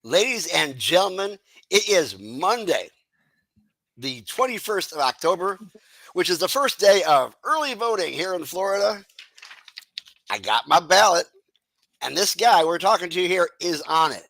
Ladies and gentlemen, it is Monday, the 21st of October, which is the first day of early voting here in Florida. I got my ballot, and this guy we're talking to here is on it.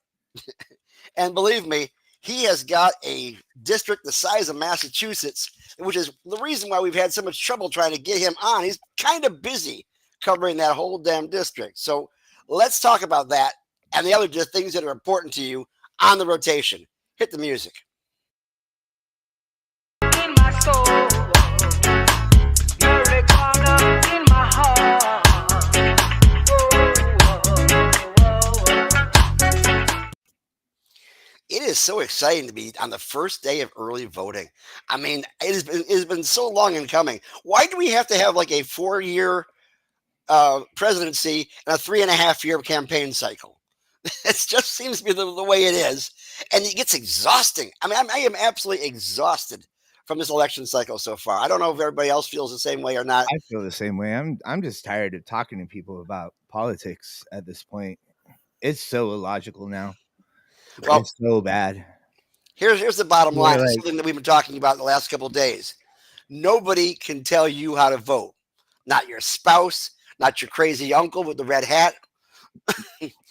And believe me, he has got a district the size of Massachusetts, which is the reason why we've had so much trouble trying to get him on. He's kind of busy covering that whole damn district. So let's talk about that and the other just things that are important to you on the rotation. Hit the music. In my soul, every corner in my heart. It is so exciting to be on the first day of early voting. I mean, it has been so long in coming. Why do we have to have like a 4-year presidency and a 3.5-year campaign cycle? It just seems to be the way it is, and it gets exhausting. I mean, I am absolutely exhausted from this election cycle so far. I don't know if everybody else feels the same way or not. I feel the same way. I'm just tired of talking to people about politics at this point. It's so illogical now. Well, it's so bad. Here's the bottom line. Like, something that we've been talking about the last couple of days. Nobody can tell you how to vote. Not your spouse, not your crazy uncle with the red hat.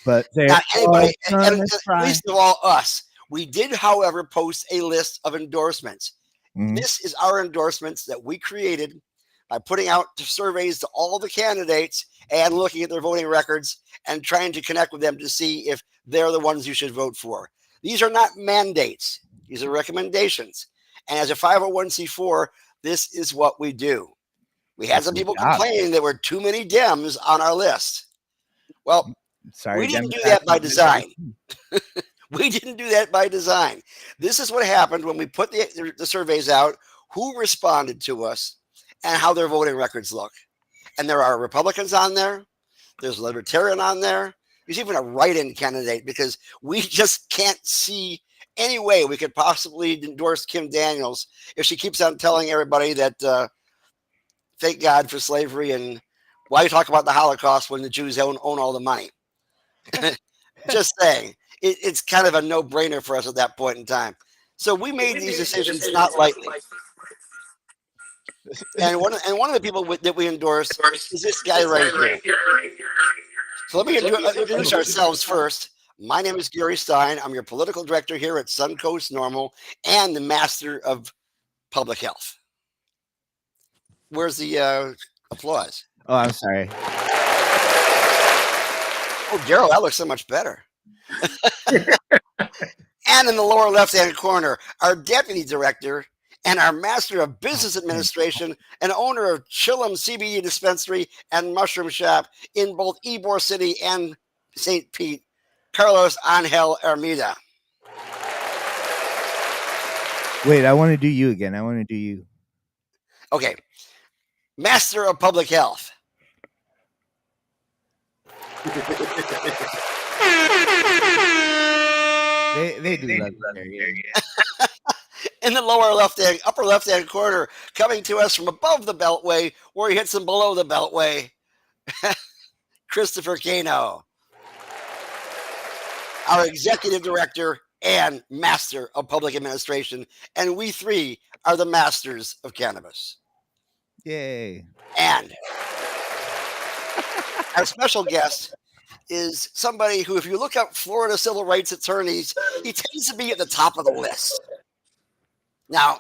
But not anybody, and least of all us. We did, however, post a list of endorsements. Mm-hmm. This is our endorsements that we created by putting out surveys to all the candidates and looking at their voting records and trying to connect with them to see if they're the ones you should vote for. These are not mandates. These are recommendations. And as a 501c4, this is what we do. We had some people complaining there were too many Dems on our list. Well, we didn't do that by design. We didn't do that by design. This is what happened when we put the surveys out, who responded to us, and how their voting records look. And there are Republicans on there. There's a Libertarian on there. There's even a write-in candidate because we just can't see any way we could possibly endorse Kim Daniels if she keeps on telling everybody that thank God for slavery and why you talk about the Holocaust when the Jews own all the money. Just saying. It's kind of a no-brainer for us at that point in time. So we made these decisions not lightly. And one of the people that we endorse is this guy right here. So let me introduce ourselves first. My name is Gary Stein. I'm your political director here at Suncoast Normal and the master of public health. Where's the applause? Oh, I'm sorry. Oh, Daryl, that looks so much better. And in the lower left-hand corner, our deputy director and our master of business administration and owner of Chillum CBD dispensary and mushroom shop in both Ybor City and St. Pete, Carlos Angel Ermida. Wait, I want to do you again. I want to do you. Okay. Master of public health. They do love there. In the upper left-hand corner, coming to us from above the Beltway, where he hits him below the Beltway, Christopher Cano, our executive director and master of public administration, and we three are the masters of cannabis. Yay! And our special guest is somebody who, if you look up Florida civil rights attorneys, he tends to be at the top of the list. Now,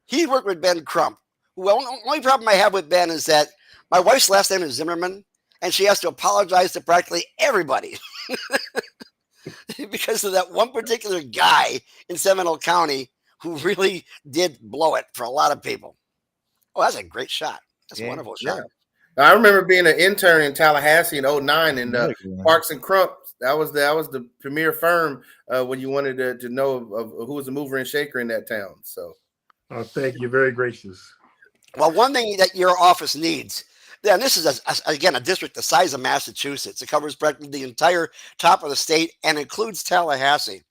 he worked with Ben Crump. Well, the only problem I have with Ben is that my wife's last name is Zimmerman, and she has to apologize to practically everybody because of that one particular guy in Seminole County who really did blow it for a lot of people. Oh, that's a great shot. That's a wonderful shot. I remember being an intern in Tallahassee in 2009 and Parks and Crump. That was the premier firm when you wanted to know of who was a mover and shaker in that town. So, thank you, very gracious. Well, one thing that your office needs, then this is again a district the size of Massachusetts. It covers practically the entire top of the state and includes Tallahassee.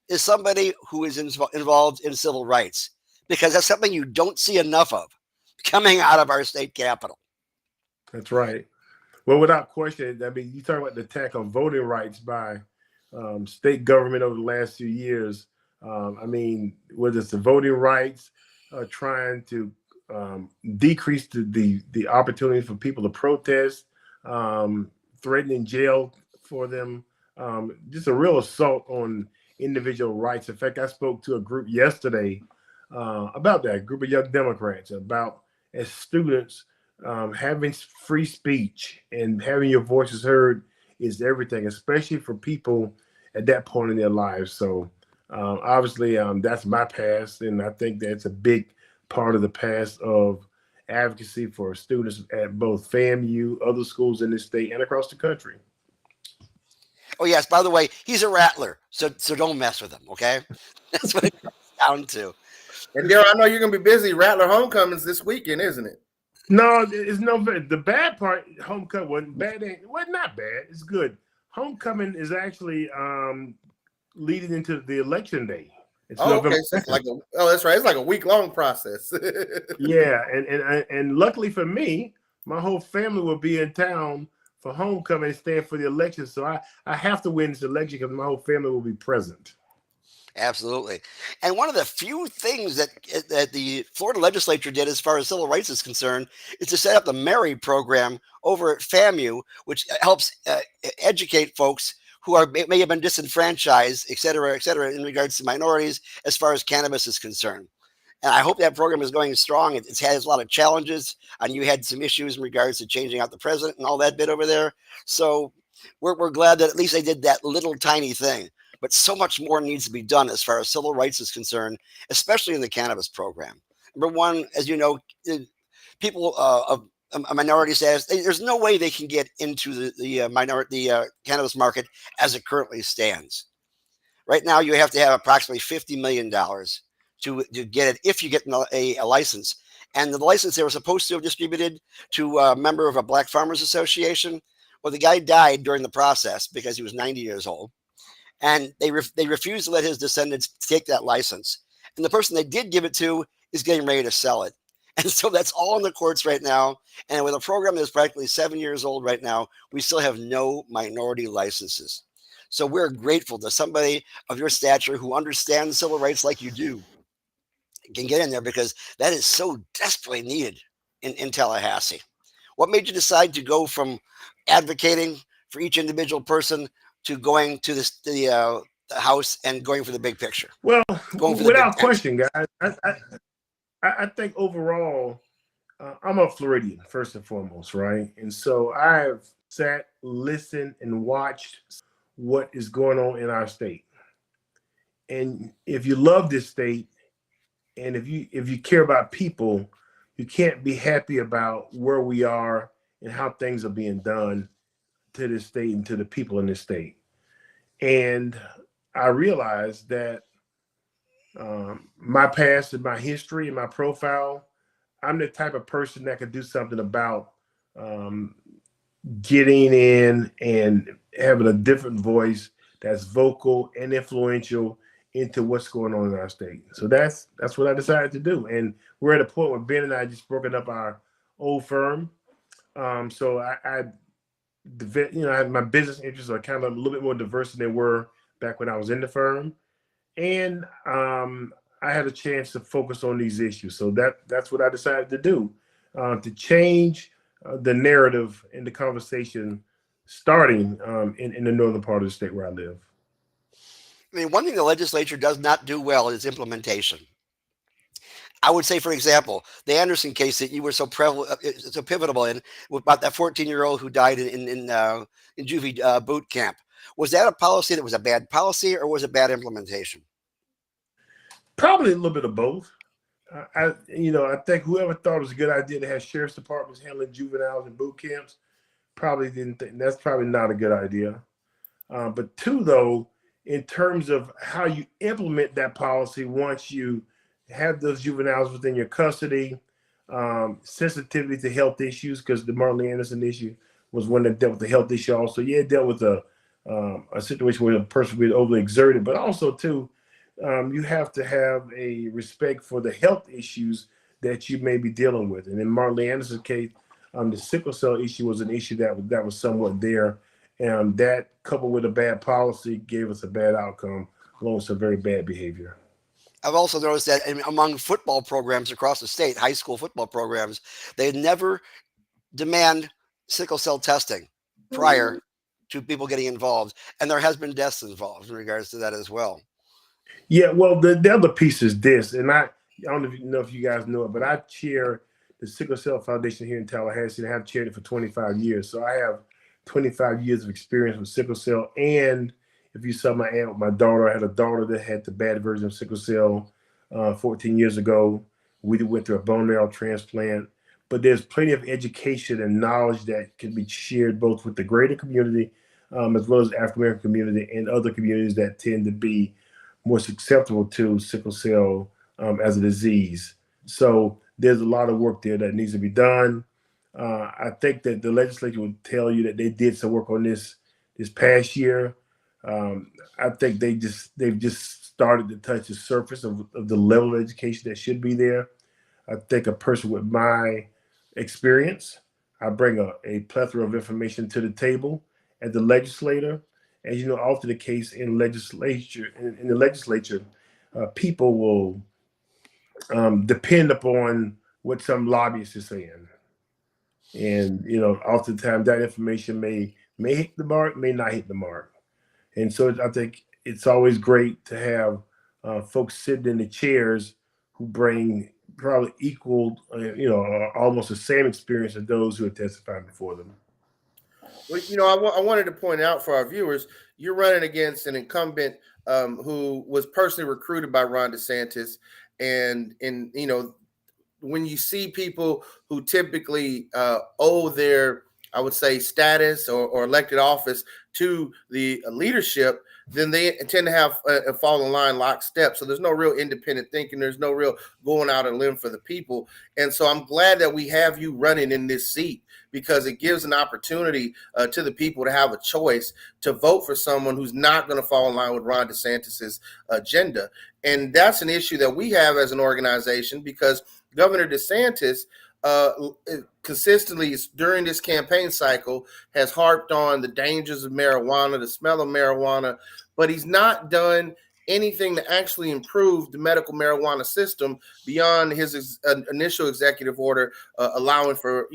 Is somebody who is involved in civil rights, because that's something you don't see enough of coming out of our state capital. That's right. Well, without question, I mean, you talk about the attack on voting rights by state government over the last few years. I mean, whether it's the voting rights, trying to decrease the opportunity for people to protest, threatening jail for them, just a real assault on individual rights. In fact, I spoke to a group yesterday about that, a group of young Democrats, about as students having free speech and having your voices heard is everything, especially for people at that point in their lives. So obviously that's my past, and I think that's a big part of the past of advocacy for students at both FAMU, other schools in this state, and across the country. Oh yes, by the way, he's a rattler, so don't mess with him, okay? That's what it comes down to. And Daryl, I know you're gonna be busy. Rattler homecomings this weekend, isn't it? No, it's no. The bad part, homecoming wasn't bad. Well, not bad. It's good. Homecoming is actually leading into the election day. It's okay. So it's like that's right. It's like a week-long process. Yeah, and luckily for me, my whole family will be in town for homecoming and stand for the election. So I have to win this election because my whole family will be present. Absolutely. And one of the few things that the Florida legislature did as far as civil rights is concerned is to set up the Mary program over at FAMU, which helps educate folks who may have been disenfranchised, et cetera, in regards to minorities as far as cannabis is concerned. And I hope that program is going strong. It has a lot of challenges, and you had some issues in regards to changing out the president and all that bit over there. So we're glad that at least they did that little tiny thing. But so much more needs to be done as far as civil rights is concerned, especially in the cannabis program. Number one, as you know, people of a minority status, there's no way they can get into the cannabis market as it currently stands. Right now, you have to have approximately $50 million to get it if you get a license. And the license they were supposed to have distributed to a member of a Black Farmers Association. Well, the guy died during the process because he was 90 years old. And they refused to let his descendants take that license. And the person they did give it to is getting ready to sell it. And so that's all in the courts right now. And with a program that's practically 7 years old right now, we still have no minority licenses. So we're grateful to somebody of your stature who understands civil rights like you do can get in there, because that is so desperately needed in Tallahassee. What made you decide to go from advocating for each individual person to going to the house and going for the big picture? Well, without question, guys, I think overall, I'm a Floridian first and foremost, right? And so I've sat, listened, and watched what is going on in our state. And if you love this state, and if you care about people, you can't be happy about where we are and how things are being done to this state and to the people in this state. And I realized that my past and my history and my profile, I'm the type of person that could do something about getting in and having a different voice that's vocal and influential into what's going on in our state. So that's what I decided to do. And we're at a point where Ben and I just broken up our old firm. So I had my business interests are kind of a little bit more diverse than they were back when I was in the firm. And I had a chance to focus on these issues. So that's what I decided to do, to change the narrative and the conversation starting in the northern part of the state where I live. I mean, one thing the legislature does not do well is implementation. I would say, for example, the Anderson case that you were so pivotal in, about that 14-year-old who died in juvie boot camp. Was that a policy that was a bad policy, or was it bad implementation? Probably a little bit of both. I think whoever thought it was a good idea to have sheriff's departments handling juveniles in boot camps probably didn't think that's probably not a good idea. But two, though, in terms of how you implement that policy once you have those juveniles within your custody, sensitivity to health issues, because the Martin Anderson issue was one that dealt with the health issue also. Yeah, it dealt with a situation where a person was overly exerted, but also too, you have to have a respect for the health issues that you may be dealing with. And in Martin Anderson's case, the sickle cell issue was an issue that was somewhat there And that, coupled with a bad policy, gave us a bad outcome, along with some very bad behavior. I've also noticed that among football programs across the state, high school football programs, they never demand sickle cell testing prior to people getting involved. And there has been deaths involved in regards to that as well. Yeah, well, the other piece is this, and I don't know if you guys know it, but I chair the Sickle Cell Foundation here in Tallahassee, and I have chaired it for 25 years. So I have 25 years of experience with sickle cell. And if you saw my aunt with my daughter, I had a daughter that had the bad version of sickle cell 14 years ago. We went through a bone marrow transplant. But there's plenty of education and knowledge that can be shared both with the greater community as well as the African American community and other communities that tend to be more susceptible to sickle cell as a disease. So there's a lot of work there that needs to be done. I think that the legislature would tell you that they did some work on this past year. I think they've just started to touch the surface of the level of education that should be there. I think a person with my experience, I bring a plethora of information to the table as the legislator. As you know, often the case in the legislature, people will depend upon what some lobbyist is saying. And, oftentimes that information may hit the mark, may not hit the mark. And so I think it's always great to have folks sitting in the chairs who bring probably equal, almost the same experience as those who have testified before them. Well, I wanted to point out for our viewers, you're running against an incumbent who was personally recruited by Ron DeSantis. And when you see people who typically owe their, I would say, status or elected office to the leadership, then they tend to have a fall in line lockstep. So there's no real independent thinking. There's no real going out on a limb for the people. And so I'm glad that we have you running in this seat, because it gives an opportunity to the people to have a choice to vote for someone who's not going to fall in line with Ron DeSantis's agenda. And that's an issue that we have as an organization, because Governor DeSantis consistently during this campaign cycle has harped on the dangers of marijuana, the smell of marijuana, but he's not done anything to actually improve the medical marijuana system beyond his initial executive order allowing for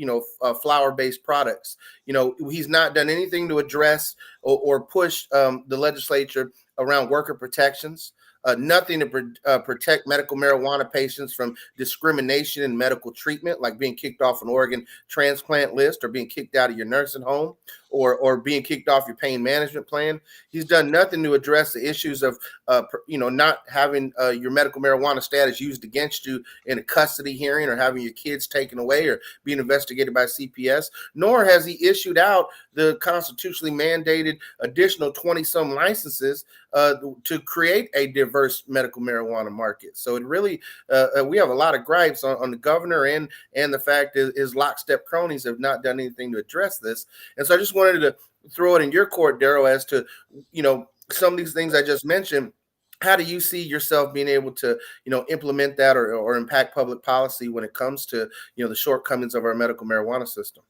flower-based products. He's not done anything to address or push the legislature around worker protections. Nothing to protect medical marijuana patients from discrimination in medical treatment, like being kicked off an organ transplant list or being kicked out of your nursing home or being kicked off your pain management plan. He's done nothing to address the issues of, not having your medical marijuana status used against you in a custody hearing, or having your kids taken away, or being investigated by CPS, nor has he issued out the constitutionally mandated additional 20-some licenses to create a diverse medical marijuana market. So it really, we have a lot of gripes on the governor and the fact that his lockstep cronies have not done anything to address this. And so I just wanted to throw it in your court, Daryl, as to, some of these things I just mentioned. How do you see yourself being able to, implement that or impact public policy when it comes to, the shortcomings of our medical marijuana system?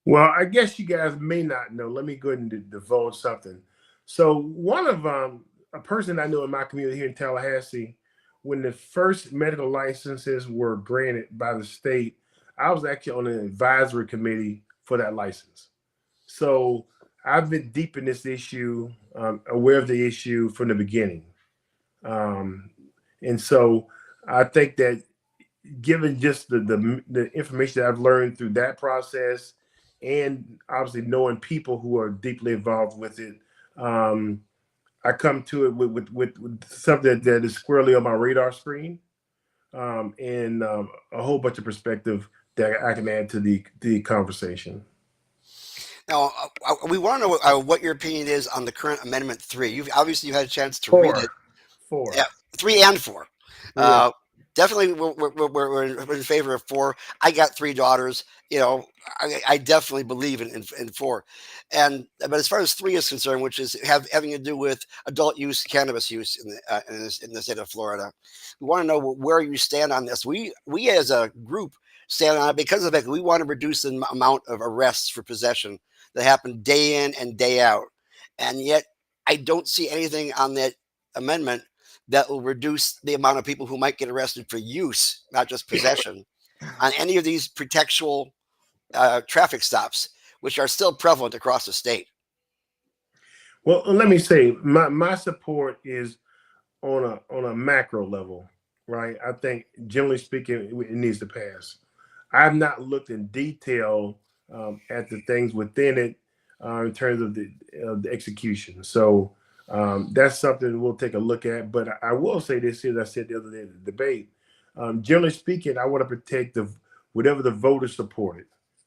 Well, I guess you guys may not know. Let me go ahead and divulge something. So one of a person I know in my community here in Tallahassee, when the first medical licenses were granted by the state, I was actually on an advisory committee for that license. So I've been deep in this issue, aware of the issue from the beginning. And so I think that given just the information that I've learned through that process, and obviously knowing people who are deeply involved with it, I come to it with something that is squarely on my radar screen, and a whole bunch of perspective that I can add to the conversation. Now, we want to know what your opinion is on the current Amendment 3. You've had a chance to read it. 4. Yeah, 3 and 4. Yeah. Definitely, we're in favor of 4. I got 3 daughters. I definitely believe in 4. But as far as 3 is concerned, which is having to do with adult use cannabis use in the state of Florida, we want to know where you stand on this. We as a group stand on it because of it. We want to reduce the amount of arrests for possession that happen day in and day out. And yet I don't see anything on that amendment that will reduce the amount of people who might get arrested for use, not just possession, on any of these pretextual traffic stops, which are still prevalent across the state. Well, let me say my support is on a macro level, right? I think generally speaking, it needs to pass. I've not looked in detail at the things within it in terms of the execution. So that's something we'll take a look at. But I will say this, as I said the other day in the debate. Generally speaking, I want to protect whatever the voters supported.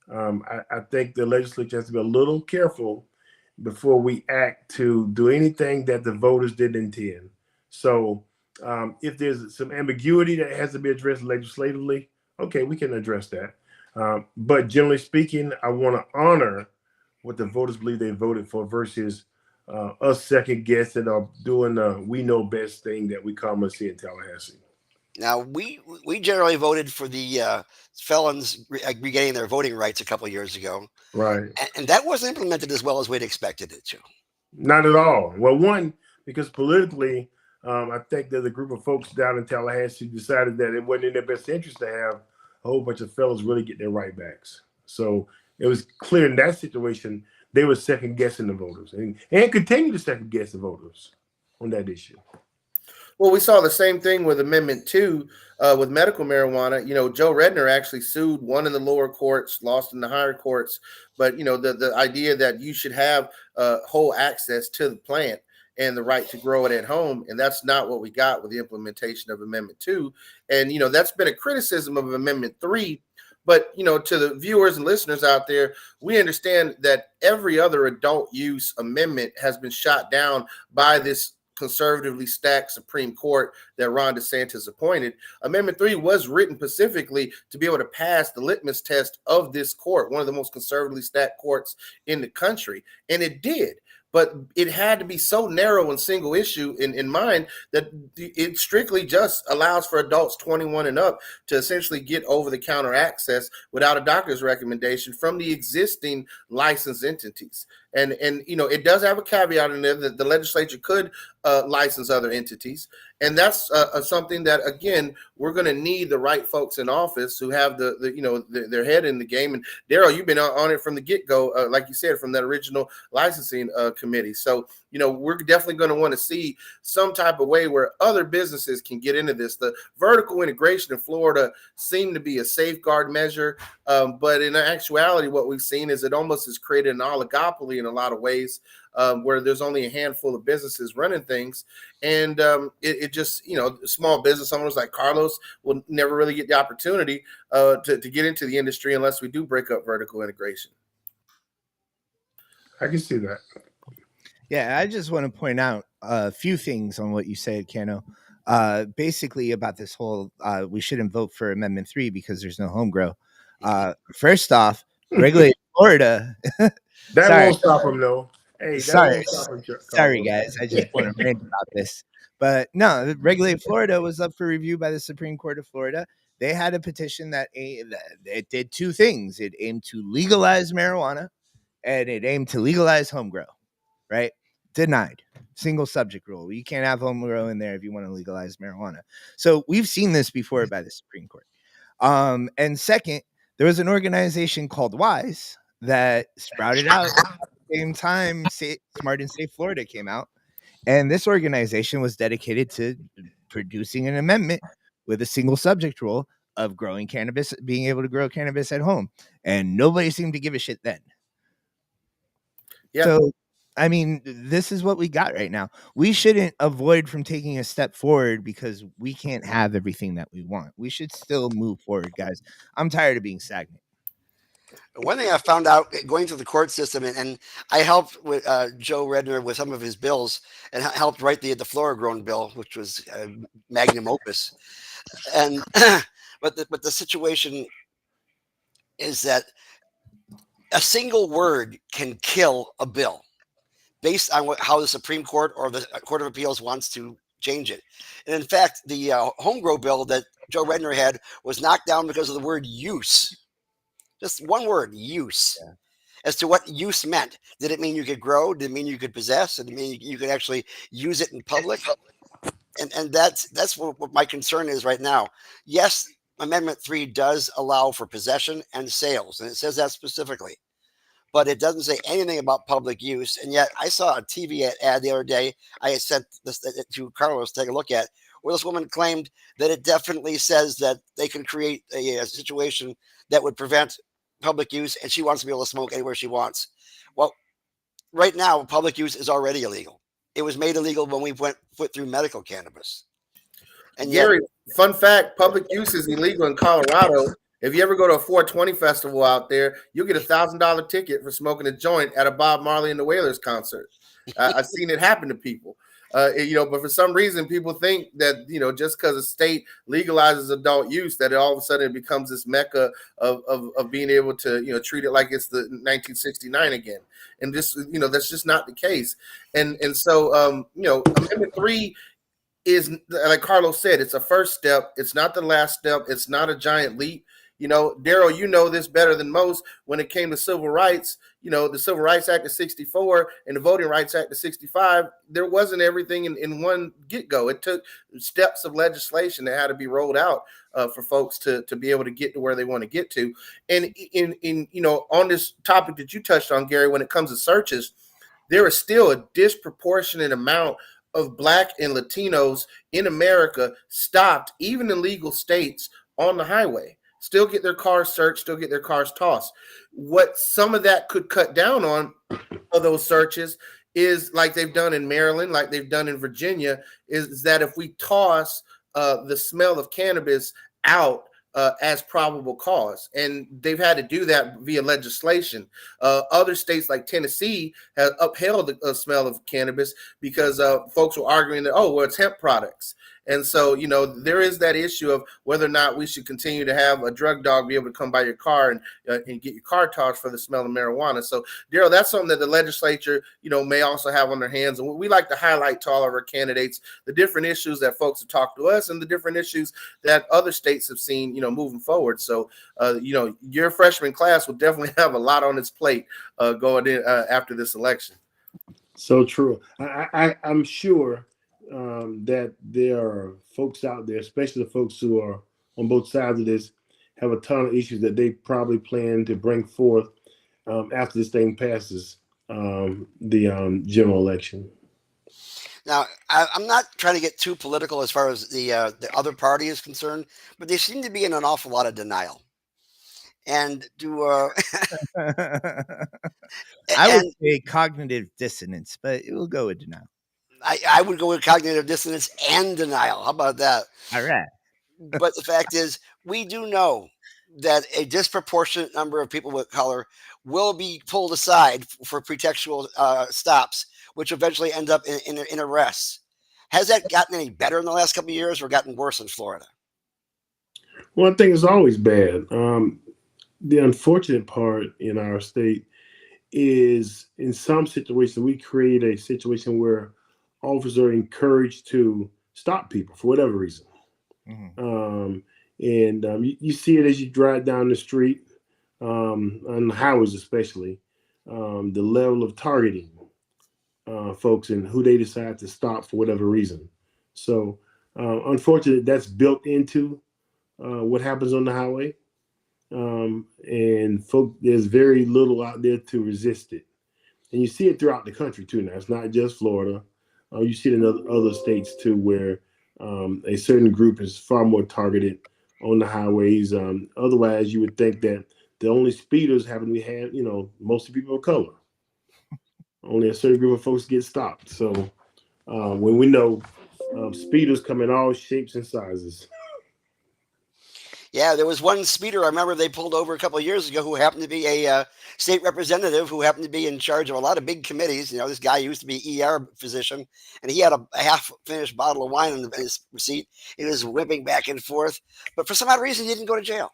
I think the legislature has to be a little careful before we act to do anything that the voters didn't intend. So if there's some ambiguity that has to be addressed legislatively, okay, we can address that. But generally speaking, I want to honor what the voters believe they voted for versus us second guessing or doing the we know best thing that we commonly see in Tallahassee. Now, we generally voted for the felons regaining their voting rights a couple of years ago, Right. and that wasn't implemented as well as we'd expected it to. Not at all. Well, one, because politically, I think there's a group of folks down in Tallahassee who decided that it wasn't in their best interest to have a whole bunch of fellows really get their right backs. So it was clear in that situation they were second guessing the voters and continue to second guess the voters on that issue. Well, we saw the same thing with Amendment 2 with medical marijuana. Joe Redner actually sued, one in the lower courts, lost in the higher courts. But, the idea that you should have whole access to the plant and the right to grow it at home. And that's not what we got with the implementation of Amendment 2. And, that's been a criticism of Amendment 3. But, to the viewers and listeners out there, we understand that every other adult use amendment has been shot down by this conservatively stacked Supreme Court that Ron DeSantis appointed. Amendment 3 was written specifically to be able to pass the litmus test of this court, one of the most conservatively stacked courts in the country. And it did. But it had to be so narrow and single issue in mind that it strictly just allows for adults 21 and up to essentially get over-the-counter access without a doctor's recommendation from the existing licensed entities. And it does have a caveat in there that the legislature could license other entities. And that's something that, again, we're going to need the right folks in office who have their head in the game. And Daryl, you've been on it from the get-go, like you said, from that original licensing committee. So, we're definitely going to want to see some type of way where other businesses can get into this. The vertical integration in Florida seemed to be a safeguard measure. But in actuality, what we've seen is it almost has created an oligopoly in a lot of ways, where there's only a handful of businesses running things. And it just, small business owners like Carlos will never really get the opportunity to get into the industry unless we do break up vertical integration. I can see that. Yeah, I just want to point out a few things on what you said, Cano. Basically about this whole we shouldn't vote for Amendment 3 because there's no home grow. First off, regulate Florida. That won't stop them, though. Hey, sorry, guys. I just want to rant about this. But no, regulate Florida was up for review by the Supreme Court of Florida. They had a petition that it did two things. It aimed to legalize marijuana and it aimed to legalize home grow, right? Denied. Single subject rule. You can't have home grow in there if you want to legalize marijuana. So we've seen this before by the Supreme Court. And second, there was an organization called WISE that sprouted out at the same time Smart and Safe Florida came out. And this organization was dedicated to producing an amendment with a single subject rule of growing cannabis, being able to grow cannabis at home. And nobody seemed to give a shit then. Yeah. So, I mean, this is what we got right now. We shouldn't avoid from taking a step forward because we can't have everything that we want. We should still move forward, guys. I'm tired of being stagnant. One thing I found out going through the court system, and I helped with Joe Redner with some of his bills and helped write the Flora Grown bill, which was magnum opus. And but the situation is that a single word can kill a bill based on how the Supreme Court or the Court of Appeals wants to change it. And in fact, the home grow bill that Joe Redner had was knocked down because of the word use. Just one word, use. Yeah. as to what use meant. Did it mean you could grow? Did it mean you could possess? Did it mean you could actually use it in public? And that's what my concern is right now. Yes, Amendment 3 does allow for possession and sales, and it says that specifically, but it doesn't say anything about public use. And yet I saw a TV ad the other day. I had sent this to Carlos to take a look at, where this woman claimed that it definitely says that they can create a situation that would prevent public use, and she wants to be able to smoke anywhere she wants. Well, right now, public use is already illegal. It was made illegal when we went through medical cannabis. And Gary, fun fact, public use is illegal in Colorado. If you ever go to a 420 festival out there, you'll get $1,000 ticket for smoking a joint at a Bob Marley and the Wailers concert. I've seen it happen to people. But for some reason, people think that, just because a state legalizes adult use, that all of a sudden it becomes this mecca of being able to, treat it like it's the 1969 again. And this, that's just not the case. And so, Amendment 3 is, like Carlos said, it's a first step. It's not the last step. It's not a giant leap. Daryl, you know this better than most. When it came to civil rights, the Civil Rights Act of 64 and the Voting Rights Act of 65, there wasn't everything in one get-go. It took steps of legislation that had to be rolled out for folks to be able to get to where they want to get to. And on this topic that you touched on, Gary, when it comes to searches, there is still a disproportionate amount of Black and Latinos in America stopped, even in legal states, on the highway. Still get their cars searched, still get their cars tossed. What some of that could cut down on of those searches is, like they've done in Maryland, like they've done in Virginia, is that if we toss the smell of cannabis out as probable cause, and they've had to do that via legislation. Other states like Tennessee have upheld the smell of cannabis because folks were arguing that, it's hemp products. And so, there is that issue of whether or not we should continue to have a drug dog be able to come by your car and get your car tossed for the smell of marijuana. So, Daryl, that's something that the legislature, may also have on their hands. And we like to highlight to all of our candidates the different issues that folks have talked to us and the different issues that other states have seen, moving forward. So, your freshman class will definitely have a lot on its plate going in after this election. So true. I'm sure that there are folks out there, especially the folks who are on both sides of this, have a ton of issues that they probably plan to bring forth after this thing passes the general election. Now, I'm not trying to get too political as far as the other party is concerned, but they seem to be in an awful lot of denial. And I would say cognitive dissonance, but it will go with denial. I would go with cognitive dissonance and denial. How about that? All right. But the fact is, we do know that a disproportionate number of people with color will be pulled aside for pretextual stops, which eventually end up in arrests. Has that gotten any better in the last couple of years or gotten worse in Florida? Well, I think it's always bad. The unfortunate part in our state is, in some situations, we create a situation where officers are encouraged to stop people for whatever reason. Mm-hmm. You see it as you drive down the street, on the highways especially, the level of targeting folks and who they decide to stop for whatever reason. So unfortunately, that's built into what happens on the highway. And there's very little out there to resist it. And you see it throughout the country too now. It's not just Florida. You see it in other states too, where a certain group is far more targeted on the highways. Otherwise, you would think that the only speeders happen to be mostly people of color. Only a certain group of folks get stopped. So when we know speeders come in all shapes and sizes. Yeah, there was one speeder I remember they pulled over a couple of years ago who happened to be a state representative who happened to be in charge of a lot of big committees. This guy used to be ER physician, and he had a half-finished bottle of wine in his seat. He was whipping back and forth, but for some odd reason, he didn't go to jail.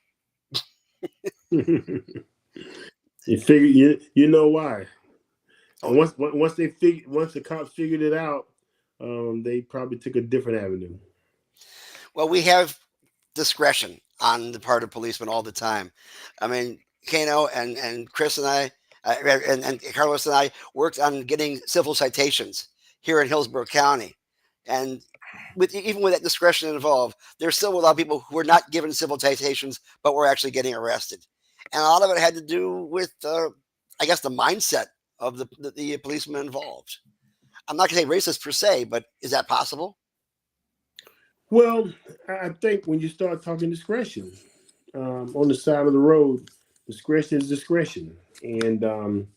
You figure you know why. And once the cops figured it out, they probably took a different avenue. Well, we have discretion on the part of policemen all the time. I mean, Kano and Chris and I And Carlos and I worked on getting civil citations here in Hillsborough County. And even with that discretion involved, there's still a lot of people who were not given civil citations, but were actually getting arrested. And a lot of it had to do with, I guess, the mindset of the policemen involved. I'm not going to say racist per se, but is that possible? Well, I think when you start talking discretion on the side of the road, discretion is discretion. And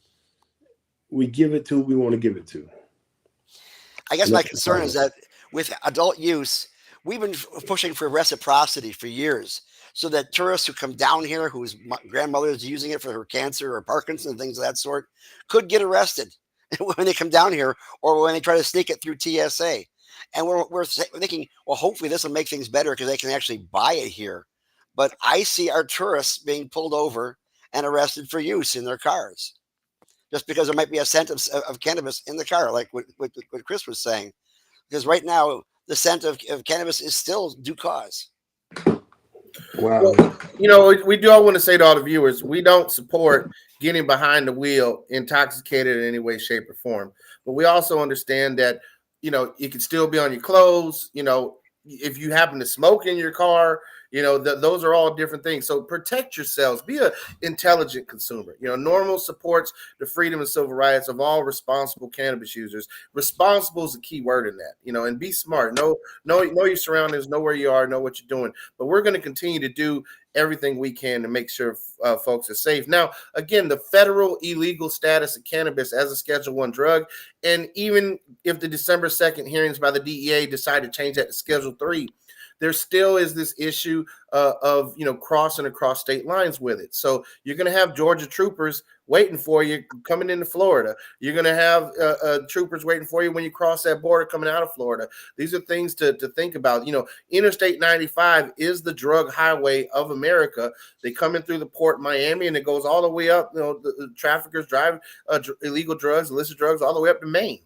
we give it to who we want to give it to. I guess my concern is that with adult use, we've been pushing for reciprocity for years, so that tourists who come down here, whose grandmother is using it for her cancer or Parkinson's and things of that sort, could get arrested when they come down here, or when they try to sneak it through TSA. And we're thinking, well, hopefully this will make things better because they can actually buy it here. But I see our tourists being pulled over and arrested for use in their cars, just because there might be a scent of cannabis in the car, like what Chris was saying. Because right now, the scent of cannabis is still due cause. Wow. Well, we do all want to say to all the viewers, we don't support getting behind the wheel intoxicated in any way, shape, or form. But we also understand that, it can still be on your clothes. If you happen to smoke in your car, those are all different things. So protect yourselves. Be an intelligent consumer. Normal supports the freedom and civil rights of all responsible cannabis users. Responsible is a key word in that. And be smart. Know your surroundings. Know where you are. Know what you're doing. But we're going to continue to do everything we can to make sure folks are safe. Now, again, the federal illegal status of cannabis as a Schedule I drug, and even if the December 2nd hearings by the DEA decide to change that to Schedule III, there still is this issue of crossing across state lines with it. So you're going to have Georgia troopers waiting for you coming into Florida. You're going to have troopers waiting for you when you cross that border coming out of Florida. These are things to think about. Interstate 95 is the drug highway of America. They come in through the port in Miami, and it goes all the way up. The traffickers drive illegal drugs, illicit drugs, all the way up to Maine.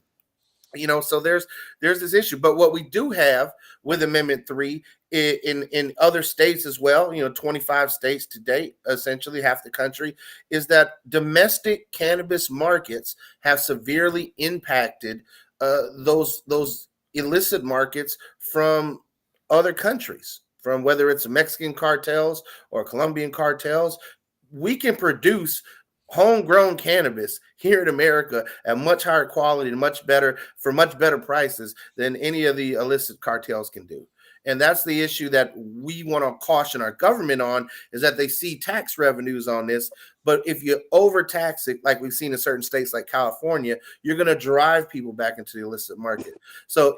So there's this issue. But what we do have with Amendment 3 in other states as well, 25 states to date, essentially half the country, is that domestic cannabis markets have severely impacted those illicit markets from other countries, from whether it's Mexican cartels or Colombian cartels. We can produce homegrown cannabis here in America at much higher quality and much better prices than any of the illicit cartels can do. And that's the issue that we want to caution our government on, is that they see tax revenues on this. But if you overtax it, like we've seen in certain states like California, you're going to drive people back into the illicit market. So,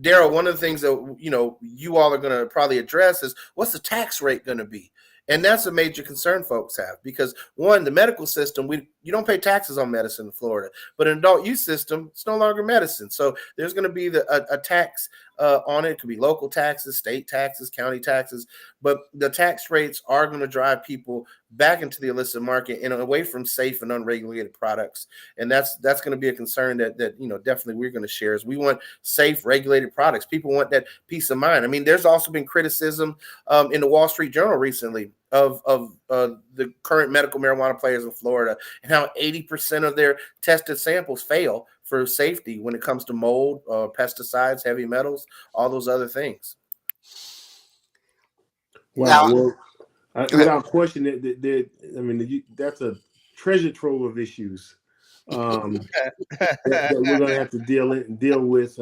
Daryl, one of the things that, you all are going to probably address is, what's the tax rate going to be? And that's a major concern folks have, because one, the medical system, you don't pay taxes on medicine in Florida, but an adult use system, it's no longer medicine. So there's going to be a tax on it. It could be local taxes, state taxes, county taxes, but the tax rates are going to drive people back into the illicit market and away from safe and unregulated products. And that's going to be a concern that definitely we're going to share, is we want safe, regulated products. People want that peace of mind. I mean, there's also been criticism in the Wall Street Journal recently of the current medical marijuana players in Florida, and how 80% of their tested samples fail for safety when it comes to mold, pesticides, heavy metals, all those other things. Wow. Without question, that's a treasure trove of issues that we're going to have to deal with.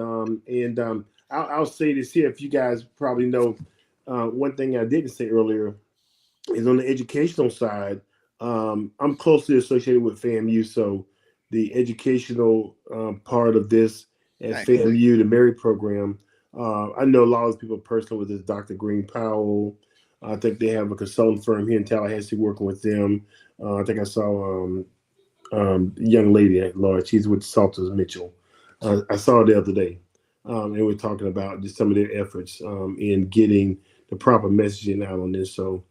I'll say this here. If you guys probably know, one thing I didn't say earlier is on the educational side. I'm closely associated with FAMU, so the educational part of this at FAMU, the Mary program, I know a lot of people personally with this Dr. Green Powell. I think they have a consulting firm here in Tallahassee working with them. I think I saw a young lady at large. She's with Salters Mitchell. I saw her the other day. And we're talking about just some of their efforts in getting the proper messaging out on this. So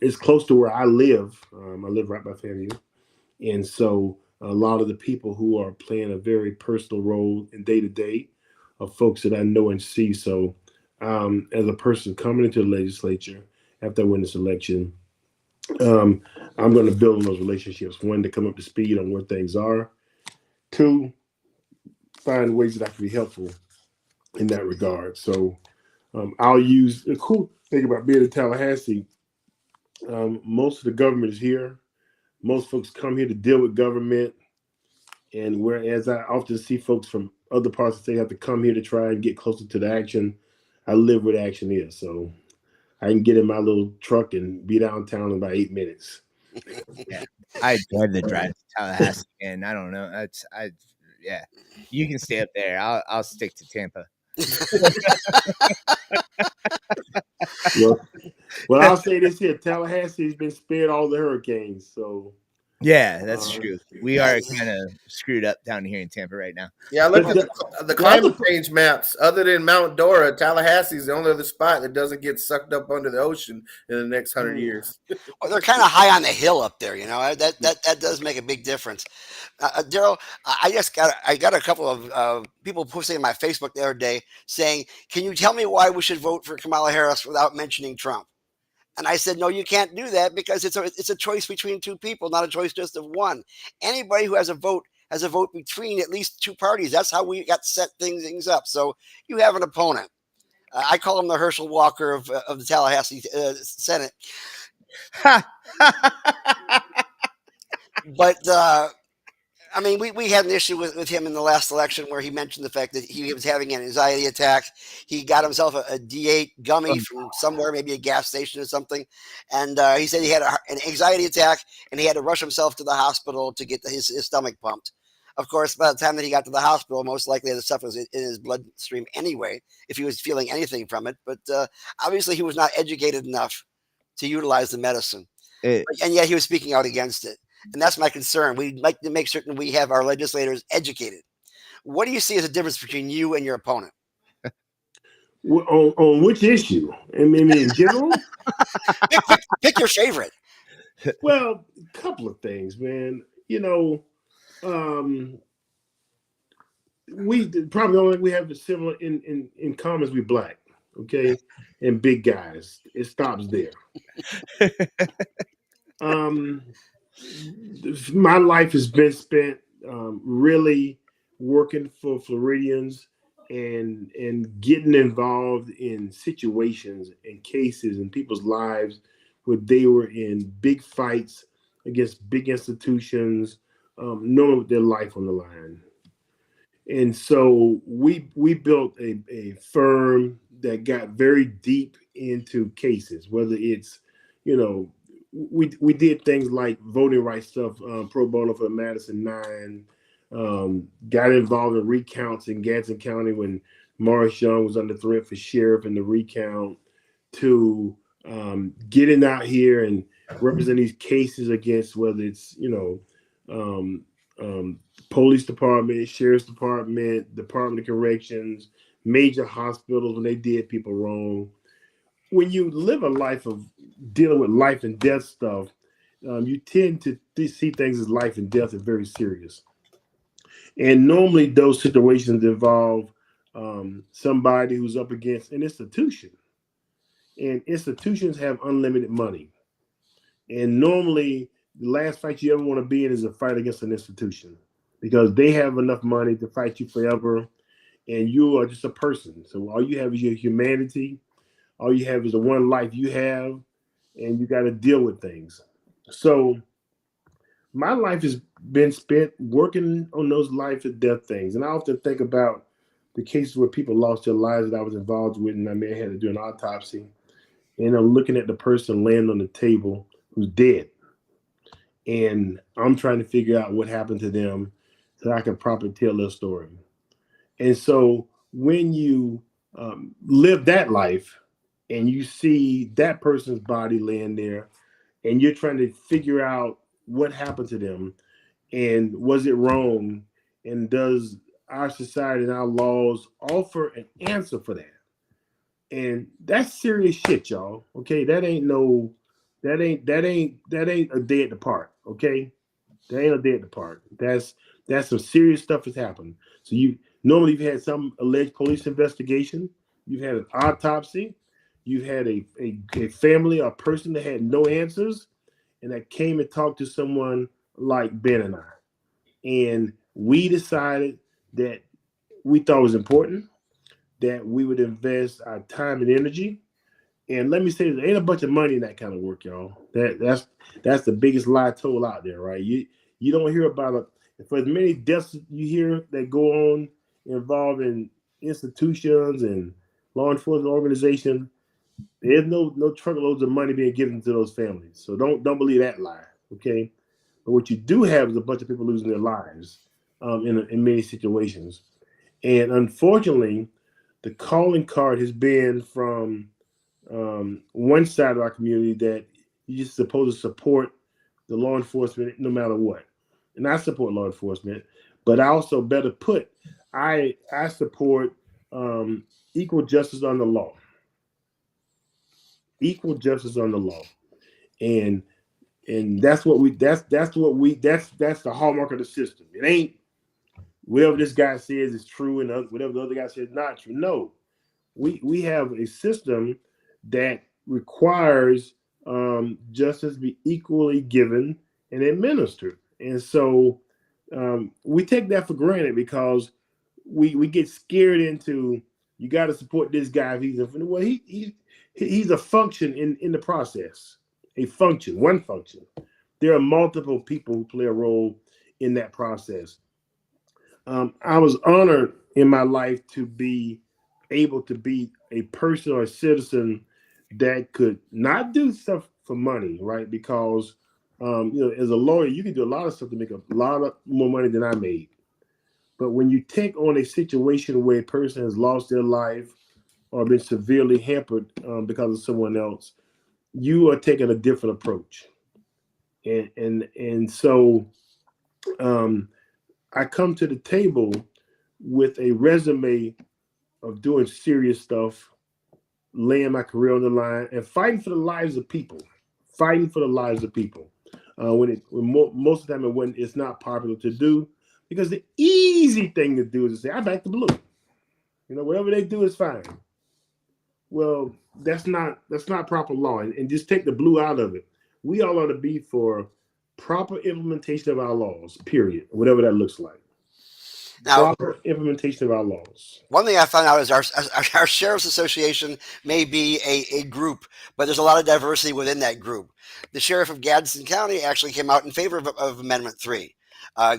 it's close to where I live. I live right by FAMU. And so a lot of the people who are playing a very personal role in day-to-day are folks that I know and see. So as a person coming into the legislature after I win this election, I'm going to build on those relationships. One, to come up to speed on where things are. Two, find ways that I can be helpful in that regard. So I'll use the cool thing about being in Tallahassee. Most of the government is here. Most folks come here to deal with government. And whereas I often see folks from other parts of the state have to come here to try and get closer to the action, I live where the action is. So I can get in my little truck and be downtown in about 8 minutes. Yeah, I dread the drive to Tallahassee, and I don't know. Yeah, you can stay up there. I'll stick to Tampa. Well, I'll say this here: Tallahassee's been spared all the hurricanes, so yeah, that's true. We are kind of screwed up down here in Tampa right now. Yeah, I looked at the climate change maps. Other than Mount Dora, Tallahassee is the only other spot that doesn't get sucked up under the ocean in the next 100 years. Well, they're kind of high on the hill up there, you know. That does make a big difference. Daryl, I got a couple of people posting on my Facebook the other day saying, "Can you tell me why we should vote for Kamala Harris without mentioning Trump?" And I said, no, you can't do that because it's a choice between two people, not a choice just of one. Anybody who has a vote between at least two parties. That's how we got set things up. So you have an opponent. I call him the Herschel Walker of the Tallahassee Senate. But I mean, we had an issue with him in the last election where he mentioned the fact that he was having an anxiety attack. He got himself a D8 gummy from somewhere, maybe a gas station or something. And he said he had an anxiety attack and he had to rush himself to the hospital to get his stomach pumped. Of course, by the time that he got to the hospital, most likely the stuff was in his bloodstream anyway, if he was feeling anything from it. But obviously he was not educated enough to utilize the medicine. And yet he was speaking out against it. And that's my concern. We'd like to make certain we have our legislators educated. What do you see as a difference between you and your opponent? On which issue? I mean, in general? pick your favorite. Well, a couple of things, man. You know, we probably the only we have similar in common is we black, okay, and big guys. It stops there. My life has been spent really working for Floridians and getting involved in situations and cases in people's lives where they were in big fights against big institutions, knowing with their life on the line. And so we built a firm that got very deep into cases, whether it's, you know, we did things like voting rights stuff, pro bono for Madison 9, got involved in recounts in Gadsden County when Morris Young was under threat for sheriff in the recount, to getting out here and representing these cases against whether it's, you know, police department, sheriff's department, Department of Corrections, major hospitals when they did people wrong. When you live a life of dealing with life and death stuff, you tend to see things as life and death is very serious. And normally those situations involve somebody who's up against an institution. And institutions have unlimited money. And normally the last fight you ever want to be in is a fight against an institution because they have enough money to fight you forever. And you are just a person. So all you have is your humanity. All you have is the one life you have, and you got to deal with things. So my life has been spent working on those life and death things. And I often think about the cases where people lost their lives that I was involved with, and I may have had to do an autopsy. And I'm looking at the person laying on the table who's dead. And I'm trying to figure out what happened to them so I can properly tell their story. And so when you live that life, and you see that person's body laying there, and you're trying to figure out what happened to them, and was it wrong, and does our society and our laws offer an answer for that? And that's serious shit, y'all. Okay, that ain't a day at the park. Okay, that ain't a day at the park. That's some serious stuff that's happened. So normally you've had some alleged police investigation, you've had an autopsy. You've had a family or person that had no answers, and that came and talked to someone like Ben and I. And we decided that we thought it was important that we would invest our time and energy. And let me say, there ain't a bunch of money in that kind of work, y'all. That's the biggest lie told out there, right? You don't hear about it. For as many deaths you hear that go on involving institutions and law enforcement organizations, there's no truckloads of money being given to those families. So don't believe that lie, okay? But what you do have is a bunch of people losing their lives in many situations. And unfortunately, the calling card has been from one side of our community that you're just supposed to support the law enforcement no matter what. And I support law enforcement, but I also better put, I support equal justice on the law. Equal justice on the law. And that's the hallmark of the system. It ain't whatever this guy says is true and whatever the other guy says is not true. No, we have a system that requires justice be equally given and administered. And so we take that for granted because we get scared into, you got to support this guy if he's a function in the process. One function. There are multiple people who play a role in that process. I was honored in my life to be able to be a person or a citizen that could not do stuff for money, right? Because, as a lawyer, you can do a lot of stuff to make a lot more money than I made. But when you take on a situation where a person has lost their life or been severely hampered because of someone else, you are taking a different approach. And so I come to the table with a resume of doing serious stuff, laying my career on the line, and fighting for the lives of people. Most of the time it's not popular to do, because the easy thing to do is to say, I back the blue. Whatever they do is fine. Well, that's not proper law, and just take the blue out of it. We all ought to be for proper implementation of our laws, period, whatever that looks like. Now, proper implementation of our laws. One thing I found out is our Sheriff's Association may be a group, but there's a lot of diversity within that group. The Sheriff of Gadsden County actually came out in favor of Amendment 3.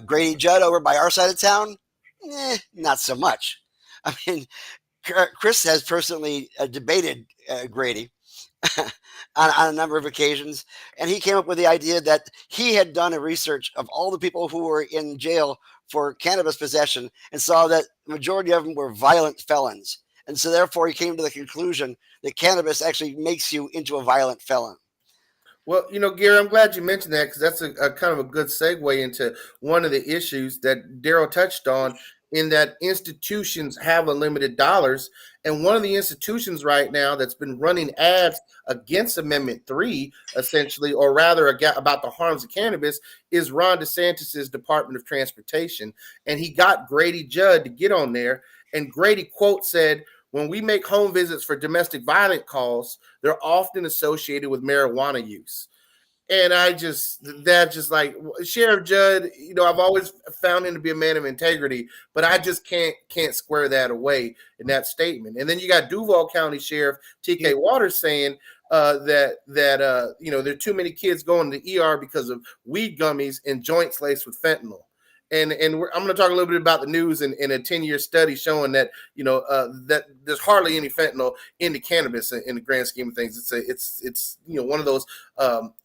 Grady Judd over by our side of town, not so much. I mean, Chris has personally debated Grady on a number of occasions, and he came up with the idea that he had done a research of all the people who were in jail for cannabis possession and saw that the majority of them were violent felons. And so therefore he came to the conclusion that cannabis actually makes you into a violent felon. Well, Gary, I'm glad you mentioned that, because that's a kind of a good segue into one of the issues that Daryl touched on, in that institutions have unlimited dollars. And one of the institutions right now that's been running ads against Amendment 3, essentially, or rather about the harms of cannabis, is Ron DeSantis's Department of Transportation. And he got Grady Judd to get on there. And Grady, quote, said, "When we make home visits for domestic violence calls, they're often associated with marijuana use." And that's just like, Sheriff Judd, I've always found him to be a man of integrity, but I just can't square that away in that statement. And then you got Duval County Sheriff T.K. Waters saying that there are too many kids going to the ER because of weed gummies and joints laced with fentanyl. And I'm going to talk a little bit about the news in a 10-year study showing that that there's hardly any fentanyl in the cannabis in the grand scheme of things. It's one of those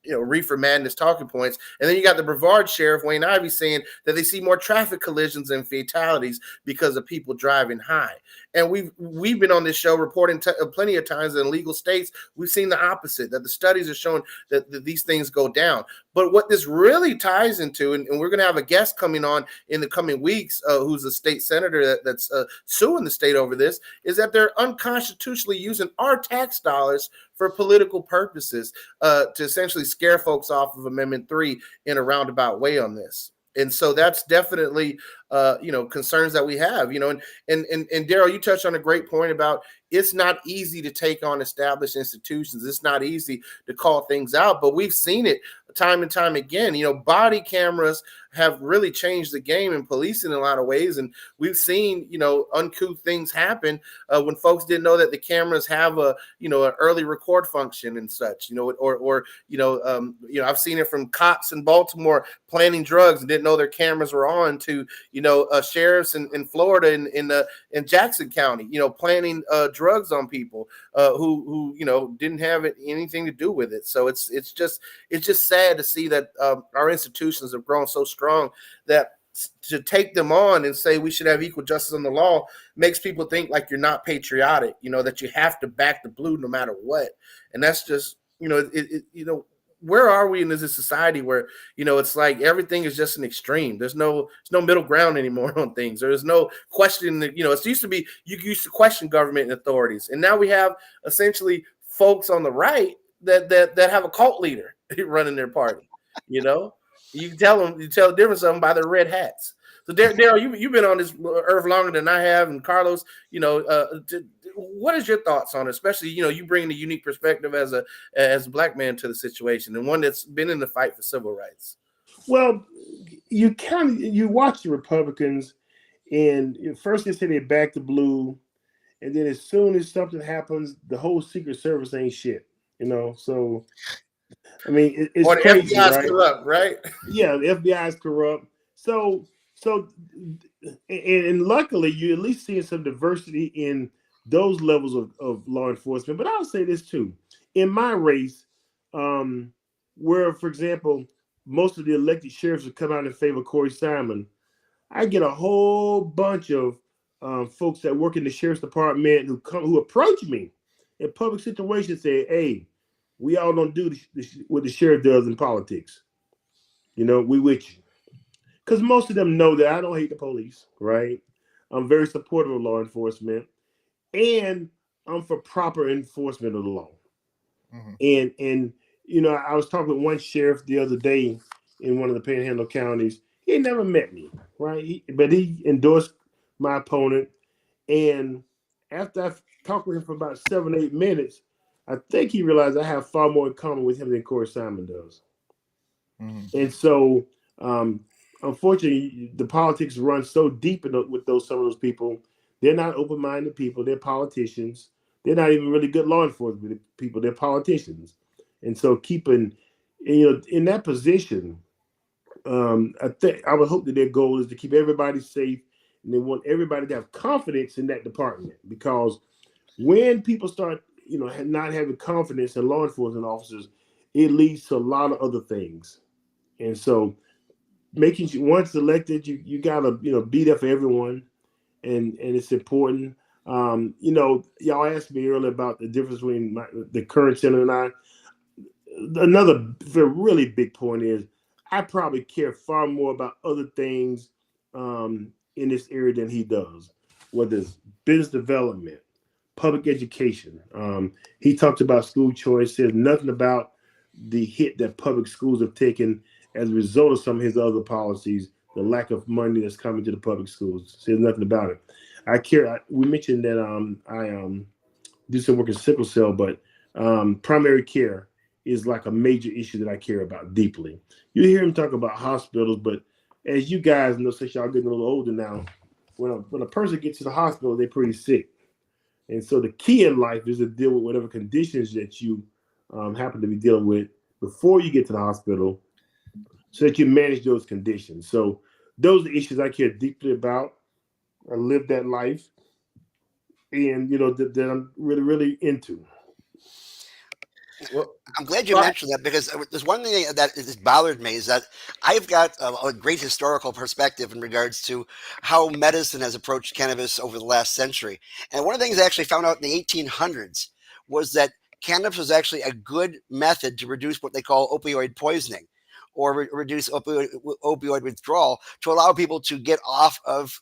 reefer madness talking points. And then you got the Brevard Sheriff Wayne Ivey saying that they see more traffic collisions and fatalities because of people driving high. And we've been on this show reporting plenty of times that in legal states we've seen the opposite, that the studies are showing that these things go down. But what this really ties into, and we're going to have a guest coming on in the coming weeks, who's a state senator that's suing the state over this, is that they're unconstitutionally using our tax dollars for political purposes to essentially scare folks off of Amendment 3 in a roundabout way on this. And so that's definitely, concerns that we have, and Daryl, you touched on a great point about it's not easy to take on established institutions. It's not easy to call things out, but we've seen it time and time again. Body cameras have really changed the game in policing in a lot of ways, and we've seen uncouth things happen when folks didn't know that the cameras have an early record function and such. I've seen it from cops in Baltimore planning drugs and didn't know their cameras were on, to sheriffs in Florida in Jackson County planning drugs on people who didn't have anything to do with it. So it's just sad to see that our institutions have grown so strong that to take them on and say we should have equal justice on the law makes people think like you're not patriotic, that you have to back the blue no matter what. And that's just, where are we in this society where, it's like everything is just an extreme. There's no middle ground anymore on things. There's no question that, it used to be, you used to question government and authorities. And now we have essentially folks on the right that have a cult leader running their party. You can tell the difference of them by their red hats. So Daryl, you've been on this earth longer than I have, and Carlos, what is your thoughts on it? Especially, you bring a unique perspective as a black man to the situation, and one that's been in the fight for civil rights. Well, you watch the Republicans, and first they say they back the blue, and then as soon as something happens, the whole Secret Service ain't shit. So I mean, it's or the crazy, FBI's right? corrupt, right? Yeah, the FBI is corrupt. So, and luckily, you at least seeing some diversity in those levels of law enforcement. But I'll say this too: in my race, where, for example, most of the elected sheriffs have come out in favor of Corey Simon, I get a whole bunch of folks that work in the sheriff's department who approach me in public situations, say, "Hey, we all don't do what the sheriff does in politics. We with you." Because most of them know that I don't hate the police, right? I'm very supportive of law enforcement, and I'm for proper enforcement of the law. Mm-hmm. And I was talking with one sheriff the other day in one of the Panhandle counties. He never met me, right? But he endorsed my opponent. And after I talked with him for about 7-8 minutes, I think he realized I have far more in common with him than Corey Simon does. Mm-hmm. And so, unfortunately, the politics run so deep with some of those people. They're not open-minded people. They're politicians. They're not even really good law enforcement people. They're politicians. And so keeping, in that position, I would hope that their goal is to keep everybody safe, and they want everybody to have confidence in that department, because when people start, not having confidence in law enforcement officers, it leads to a lot of other things. And so making sure once elected, you gotta, be there for everyone. And it's important. Y'all asked me earlier about the difference between the current senator and I. Another really big point is I probably care far more about other things in this area than he does, whether it's business development, public education. He talked about school choice, says nothing about the hit that public schools have taken as a result of some of his other policies, the lack of money that's coming to the public schools. Says nothing about it. I care. We mentioned that I do some work in sickle cell, but primary care is like a major issue that I care about deeply. You hear him talk about hospitals, but as you guys know, since y'all getting a little older now, when a person gets to the hospital, they're pretty sick. And so the key in life is to deal with whatever conditions that you happen to be dealing with before you get to the hospital, so that you manage those conditions. So those are the issues I care deeply about. I live that life, and that I'm really, really into. Well, I'm glad you mentioned that, because there's one thing that has bothered me, is that I've got a great historical perspective in regards to how medicine has approached cannabis over the last century. And one of the things I actually found out in the 1800s was that cannabis was actually a good method to reduce what they call opioid poisoning, or reduce opioid withdrawal, to allow people to get off of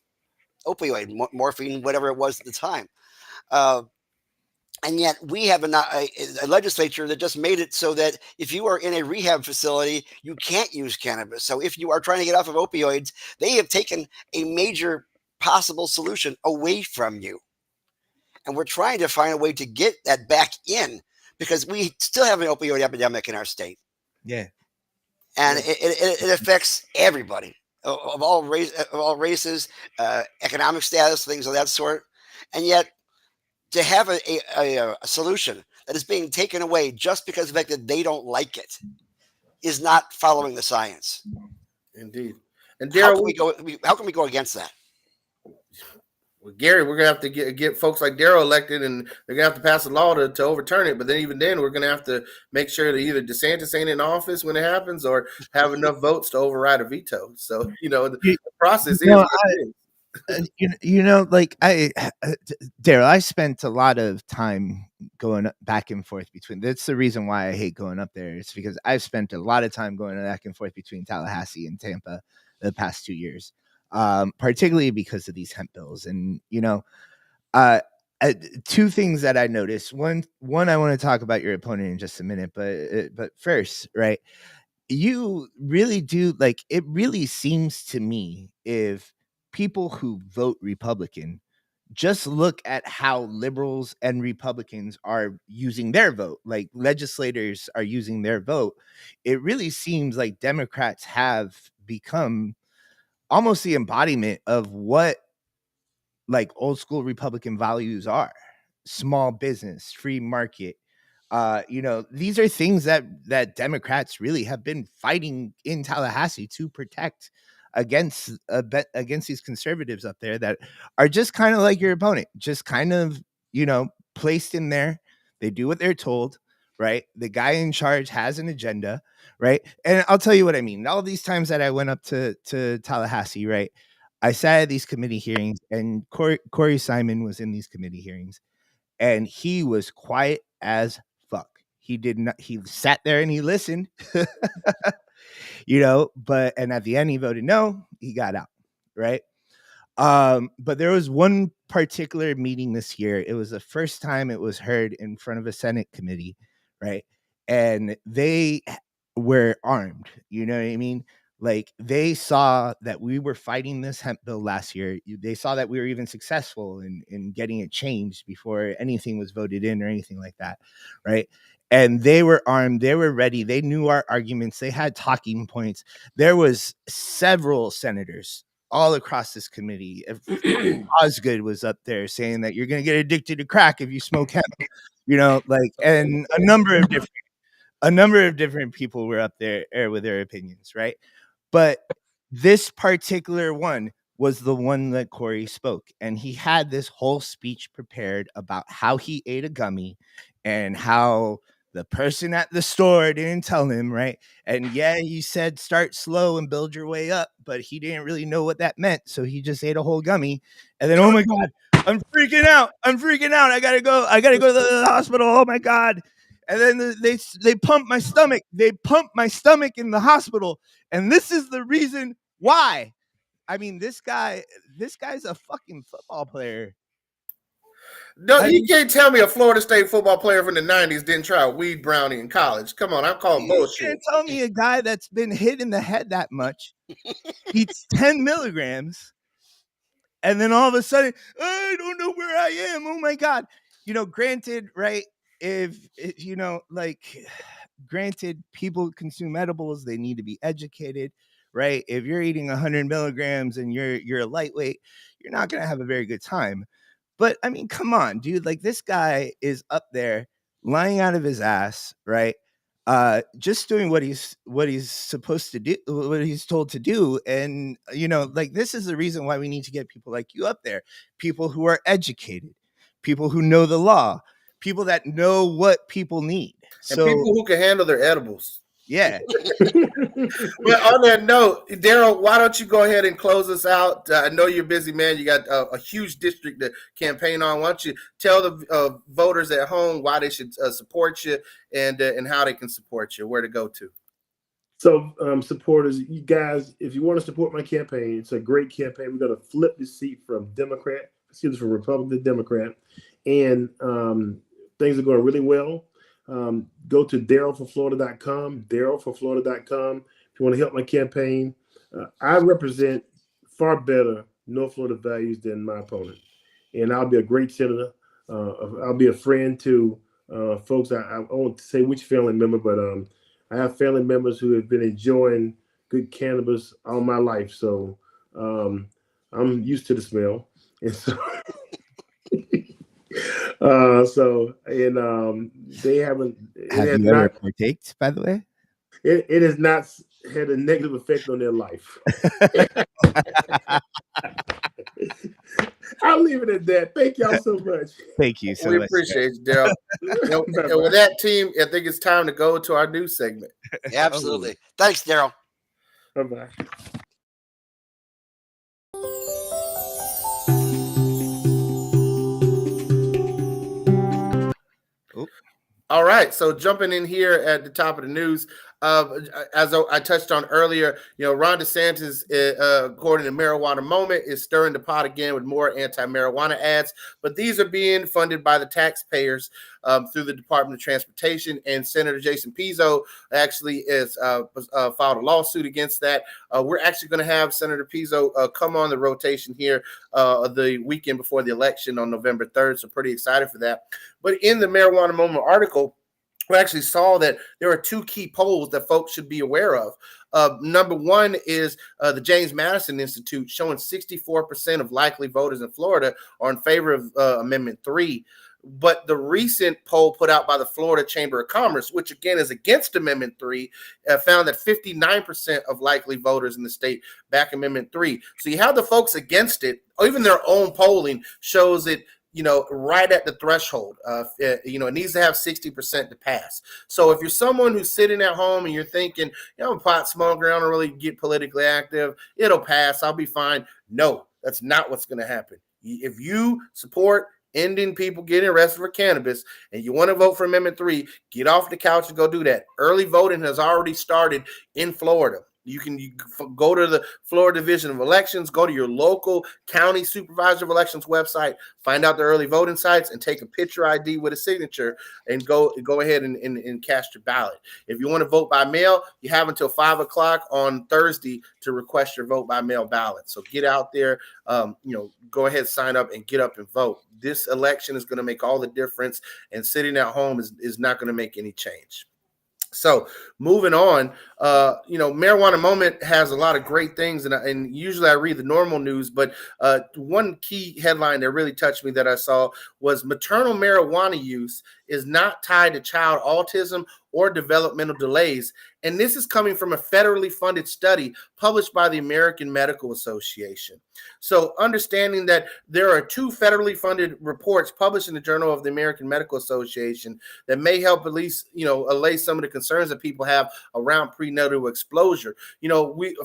opioid, morphine, whatever it was at the time. And yet we have a legislature that just made it so that if you are in a rehab facility, you can't use cannabis. So if you are trying to get off of opioids, they have taken a major possible solution away from you. And we're trying to find a way to get that back in, because we still have an opioid epidemic in our state. Yeah. and it affects everybody of all races, economic status, things of that sort. And yet, to have a solution that is being taken away just because of the fact that they don't like it is not following the science. Indeed. And How Daryl, can we go? How can we go against that? well, Gary, we're gonna have to get folks like Daryl elected, and they're gonna have to pass a law to overturn it. But then, even then, we're gonna have to make sure that either DeSantis ain't in office when it happens, or have enough votes to override a veto. So the process is what it is. Like Daryl, I spent a lot of time going back and forth between. That's the reason why I hate going up there. It's because I've spent a lot of time going back and forth between Tallahassee and Tampa the past 2 years, particularly because of these hemp bills. And two things that I noticed. One, I want to talk about your opponent in just a minute, but first, right? You really do, like, it really seems to me, if people who vote Republican just look at how liberals and Republicans are using their vote, like legislators are using their vote, it really seems like Democrats have become almost the embodiment of what like old school Republican values are: small business, free market. These are things that Democrats really have been fighting in Tallahassee to protect against against these conservatives up there that are just kind of like your opponent, just kind of placed in there. They do what they're told, right? The guy in charge has an agenda, right? And I'll tell you what I mean. All these times that I went up to Tallahassee, right? I sat at these committee hearings, and Corey Simon was in these committee hearings, and he was quiet as fuck. He did not. He sat there and he listened, But at the end, he voted no. He got out, right? But there was one particular meeting this year. It was the first time it was heard in front of a Senate committee, right? And they were armed. You know what I mean? Like, they saw that we were fighting this hemp bill last year. They saw that we were even successful in getting it changed before anything was voted in or anything like that, right? And they were armed. They were ready. They knew our arguments. They had talking points. There was several senators all across this committee. Osgood was up there saying that you're going to get addicted to crack if you smoke hemp, and a number of different people were up there with their opinions, right? But this particular one was the one that Corey spoke, and he had this whole speech prepared about how he ate a gummy and how the person at the store didn't tell him, right? And yeah, he said start slow and build your way up, but he didn't really know what that meant, so he just ate a whole gummy. And then, oh my God, I'm freaking out. I gotta go to the hospital. Oh my God. And then they pumped my stomach. They pumped my stomach in the hospital. And this is the reason why. I mean, this guy's a fucking football player. No, you can't tell me a Florida State football player from the 90s didn't try a weed brownie in college. Come on, I'm calling bullshit. You can't tell me a guy that's been hit in the head that much eats 10 milligrams, and then all of a sudden, I don't know where I am. Oh my God. Granted, right? Granted, people consume edibles, they need to be educated, right? If you're eating 100 milligrams and you're a lightweight, you're not going to have a very good time. But I mean, come on, dude. Like, this guy is up there lying out of his ass, right? Just doing what he's supposed to do, what he's told to do. And, this is the reason why we need to get people like you up there, people who are educated, people who know the law, people that know what people need. And people who can handle their edibles. Yeah. But on that note, Daryl, why don't you go ahead and close us out? I know you're a busy, man. You got a huge district to campaign on. Why don't you tell the voters at home why they should support you and how they can support you, where to go to? So, supporters, you guys, if you want to support my campaign, it's a great campaign. We're going to flip the seat from from Republican to Democrat, and things are going really well. Go to darylforflorida.com, darylforflorida.com. If you want to help my campaign, I represent far better North Florida values than my opponent, and I'll be a great senator. I'll be a friend to folks. I won't say which family member, but I have family members who have been enjoying good cannabis all my life, so I'm used to the smell, and so they haven't. Have you ever partaked, by the way? It has not had a negative effect on their life. I'll leave it at that. Thank y'all so much. Thank you so much. We appreciate you, Daryl. And with that, team, I think it's time to go to our news segment. Yeah, absolutely. Thanks, Daryl. Bye-bye. All right, so jumping in here at the top of the news, as I touched on earlier, Ron DeSantis, according to Marijuana Moment, is stirring the pot again with more anti-marijuana ads, but these are being funded by the taxpayers through the Department of Transportation, and Senator Jason Pizzo actually is filed a lawsuit against that. We're actually going to have Senator Pizzo come on the rotation here the weekend before the election on November 3rd, so pretty excited for that. But in the Marijuana Moment article, we actually saw that there are two key polls that folks should be aware of. Number one is the James Madison Institute showing 64% of likely voters in Florida are in favor of Amendment 3. But the recent poll put out by the Florida Chamber of Commerce, which again is against Amendment 3, found that 59% of likely voters in the state back Amendment 3. So you have the folks against it, or even their own polling shows it, right at the threshold. It needs to have 60% to pass. So if you're someone who's sitting at home and you're thinking, I'm a pot smoker, I don't really get politically active, it'll pass, I'll be fine. No, that's not what's going to happen. If you support ending people getting arrested for cannabis and you want to vote for Amendment 3, get off the couch and go do that. Early voting has already started in Florida. You can go to the Florida Division of Elections, go to your local county supervisor of elections website, find out the early voting sites, and take a picture ID with a signature and go ahead and cast your ballot. If you want to vote by mail, you have until 5 o'clock on Thursday to request your vote by mail ballot. So get out there, go ahead, sign up, and get up and vote. This election is going to make all the difference, and sitting at home is not going to make any change. So moving on, Marijuana Moment has a lot of great things, and usually I read the normal news, but one key headline that really touched me that I saw was maternal marijuana use is not tied to child autism or developmental delays. And this is coming from a federally funded study published by the American Medical Association. So understanding that there are two federally funded reports published in the Journal of the American Medical Association that may help at least, allay some of the concerns that people have around prenatal exposure.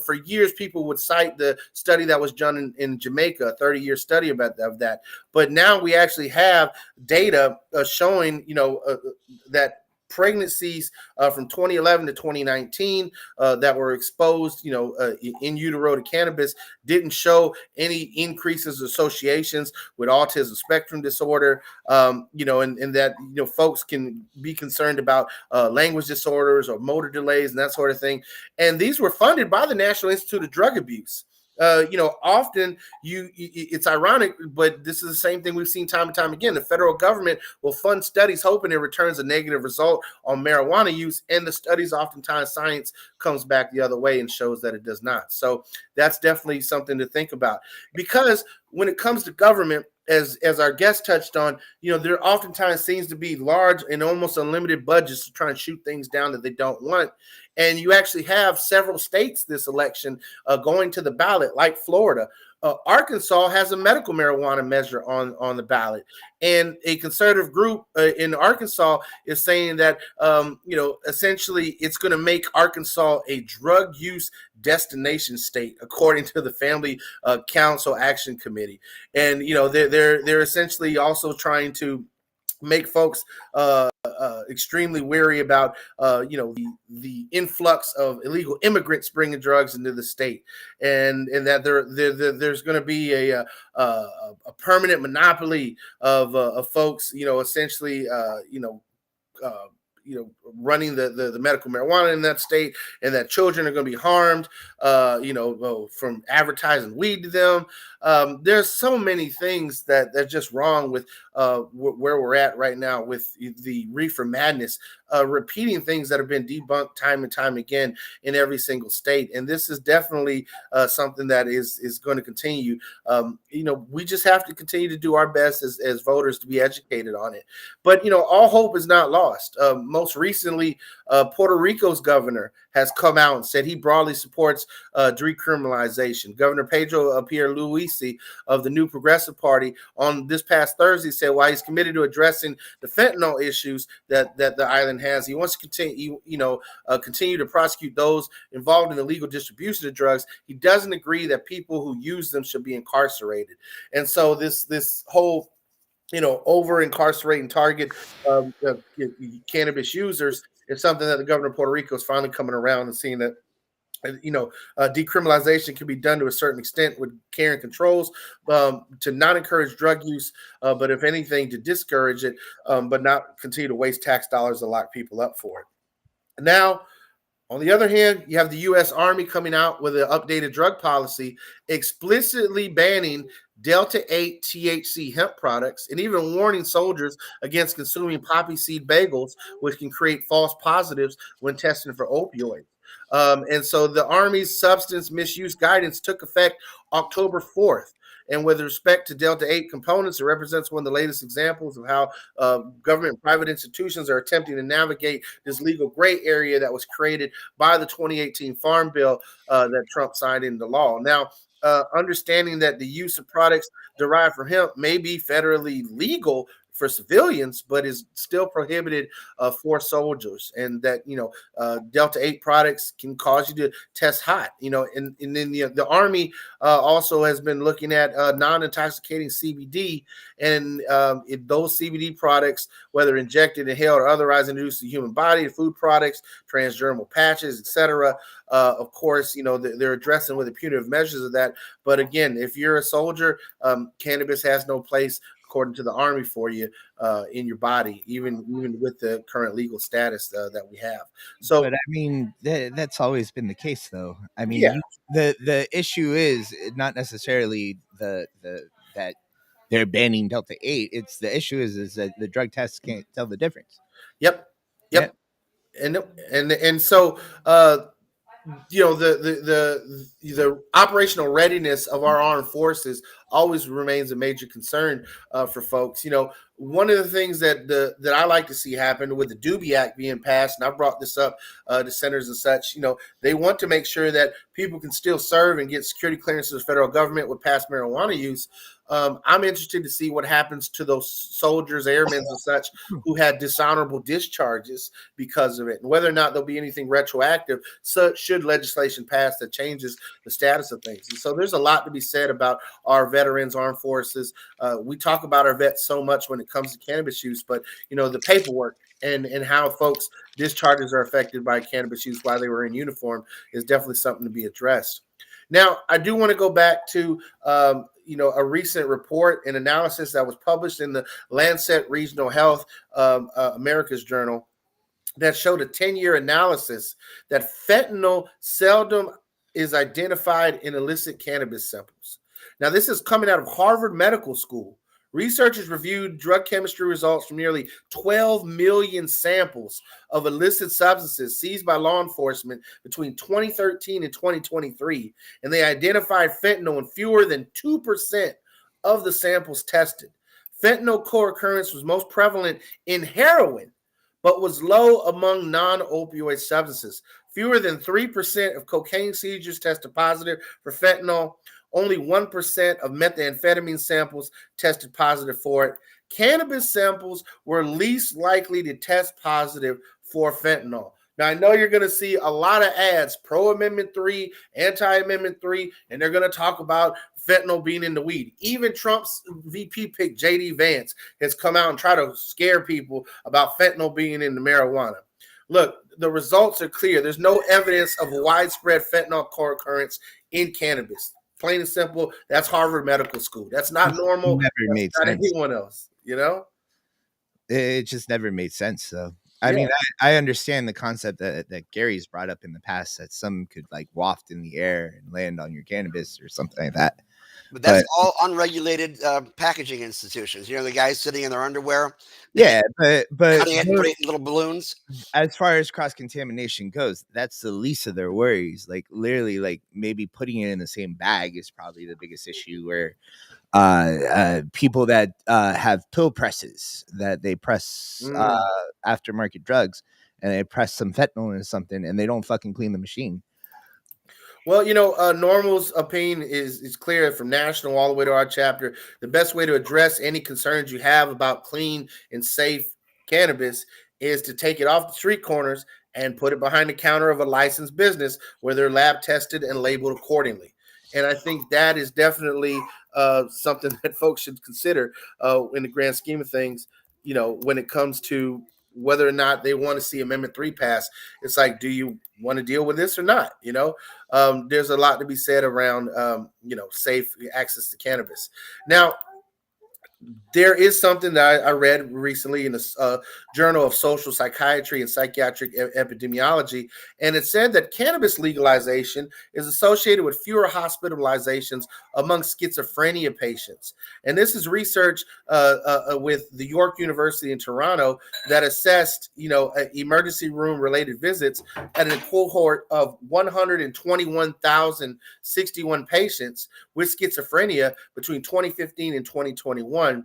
For years, people would cite the study that was done in Jamaica, a 30-year study of that. But now we actually have data showing, that pregnancies from 2011 to 2019 that were exposed, in utero to cannabis didn't show any increases associations with autism spectrum disorder, and that, folks can be concerned about language disorders or motor delays and that sort of thing. And these were funded by the National Institute of Drug Abuse. Often it's ironic, but this is the same thing we've seen time and time again. The federal government will fund studies hoping it returns a negative result on marijuana use, and the studies, oftentimes science comes back the other way and shows that it does not. So that's definitely something to think about, because when it comes to government, as our guest touched on, there oftentimes seems to be large and almost unlimited budgets to try and shoot things down that they don't want. And you actually have several states this election going to the ballot, like Florida. Arkansas has a medical marijuana measure on the ballot. And a conservative group in Arkansas is saying that, essentially it's going to make Arkansas a drug use destination state, according to the Family Council Action Committee. And, they're essentially also trying to make folks extremely wary about the influx of illegal immigrants bringing drugs into the state, and that there's going to be a permanent monopoly of folks, essentially running the medical marijuana in that state, and that children are going to be harmed, from advertising weed to them. There's so many things that's just wrong with where we're at right now with the reefer madness, repeating things that have been debunked time and time again in every single state. And this is definitely something that is going to continue. We just have to continue to do our best as voters to be educated on it. But, all hope is not lost. Most recently, Puerto Rico's governor has come out and said he broadly supports decriminalization. Governor Pedro Pierluisi of the New Progressive Party on this past Thursday said while he's committed to addressing the fentanyl issues that the island has, he wants to continue to prosecute those involved in the legal distribution of drugs. He doesn't agree that people who use them should be incarcerated. And so this whole over incarcerating target cannabis users is something that the governor of Puerto Rico is finally coming around and seeing that decriminalization can be done to a certain extent with care and controls, to not encourage drug use, but if anything, to discourage it, but not continue to waste tax dollars to lock people up for it. Now, on the other hand, you have the U.S. Army coming out with an updated drug policy explicitly banning Delta-8 THC hemp products and even warning soldiers against consuming poppy seed bagels, which can create false positives when testing for opioids. And so the Army's substance misuse guidance took effect October 4th. And with respect to Delta-8 components, it represents one of the latest examples of how government and private institutions are attempting to navigate this legal gray area that was created by the 2018 Farm Bill that Trump signed into law. Now, understanding that the use of products derived from hemp may be federally legal for civilians, but is still prohibited for soldiers, and that Delta-8 products can cause you to test hot. And then the Army also has been looking at non-intoxicating CBD, and those CBD products, whether injected, inhaled, or otherwise introduced to the human body, food products, transdermal patches, etc. Of course, they're addressing with the punitive measures of that. But again, if you're a soldier, cannabis has no place, according to the Army, for you in your body, even with the current legal status that we have. So, but I mean, that's always been the case, though. I mean, yeah. The issue is not necessarily that they're banning Delta-8. It's the issue is that the drug tests can't tell the difference. Yep. Yeah. And so the operational readiness of our armed forces always remains a major concern for folks. One of the things that I like to see happen with the Doobie Act being passed, and I've brought this up to senators and such, they want to make sure that people can still serve and get security clearance to the federal government with past marijuana use. I'm interested to see what happens to those soldiers, airmen, and such who had dishonorable discharges because of it, and whether or not there'll be anything retroactive. So should legislation pass that changes the status of things. And so there's a lot to be said about our veterans, armed forces. We talk about our vets so much when it comes to cannabis use, but the paperwork and how folks' discharges are affected by cannabis use while they were in uniform is definitely something to be addressed. Now, I do want to go back to a recent report and analysis that was published in the Lancet Regional Health America's Journal that showed a 10-year analysis that fentanyl seldom is identified in illicit cannabis samples. Now, this is coming out of Harvard Medical School. Researchers reviewed drug chemistry results from nearly 12 million samples of illicit substances seized by law enforcement between 2013 and 2023, and they identified fentanyl in fewer than 2% of the samples tested. Fentanyl co-occurrence was most prevalent in heroin, but was low among non-opioid substances. Fewer than 3% of cocaine seizures tested positive for fentanyl. Only 1% of methamphetamine samples tested positive for it. Cannabis samples were least likely to test positive for fentanyl. Now, I know you're going to see a lot of ads, pro-Amendment 3, anti-Amendment 3, and they're going to talk about fentanyl being in the weed. Even Trump's VP pick, J.D. Vance, has come out and tried to scare people about fentanyl being in the marijuana. Look, the results are clear. There's no evidence of widespread fentanyl co-occurrence in cannabis. Plain and simple, that's Harvard Medical School. That's not normal. Never made not sense. Anyone else, It just never made sense, though. I mean, I understand the concept that Gary's brought up in the past, that some could like waft in the air and land on your cannabis or something like that. But that's all unregulated packaging institutions. You know, the guys sitting in their underwear. Yeah, but cutting it and putting it in little balloons. As far as cross contamination goes, that's the least of their worries. Like literally, like maybe putting it in the same bag is probably the biggest issue. Where people that have pill presses that they press aftermarket drugs, and they press some fentanyl into something, and they don't fucking clean the machine. Well, you know, Normal's opinion is clear from national all the way to our chapter. The best way to address any concerns you have about clean and safe cannabis is to take it off the street corners and put it behind the counter of a licensed business where they're lab tested and labeled accordingly. And I think that is definitely something that folks should consider in the grand scheme of things, you know, when it comes to whether or not they want to see Amendment 3 pass. It's like, do you want to deal with this or not? You know, there's a lot to be said around, you know, safe access to cannabis. Now, there is something that I read recently in a Journal of Social Psychiatry and Psychiatric Epidemiology, and it said that cannabis legalization is associated with fewer hospitalizations among schizophrenia patients. And this is research with the York University in Toronto that assessed, you know, emergency room related visits at a cohort of 121,061 patients with schizophrenia between 2015 and 2021.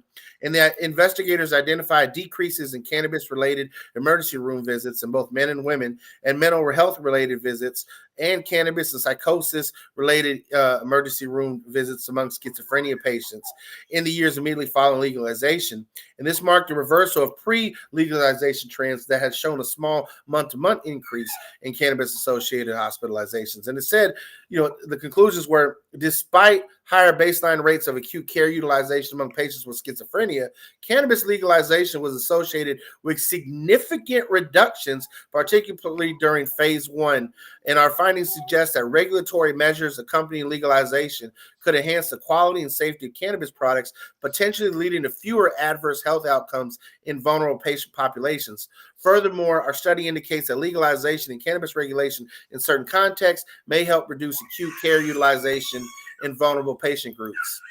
And that investigators identified decreases in cannabis-related emergency room visits in both men and women, and mental health-related visits, and cannabis and psychosis-related emergency room visits among schizophrenia patients in the years immediately following legalization. And this marked a reversal of pre-legalization trends that had shown a small month-to-month increase in cannabis-associated hospitalizations. And it said, you know, the conclusions were, despite higher baseline rates of acute care utilization among patients with schizophrenia, cannabis legalization was associated with significant reductions, particularly during phase 1. And our findings suggest that regulatory measures accompanying legalization could enhance the quality and safety of cannabis products, potentially leading to fewer adverse health outcomes in vulnerable patient populations. Furthermore, our study indicates that legalization and cannabis regulation in certain contexts may help reduce acute care utilization in vulnerable patient groups.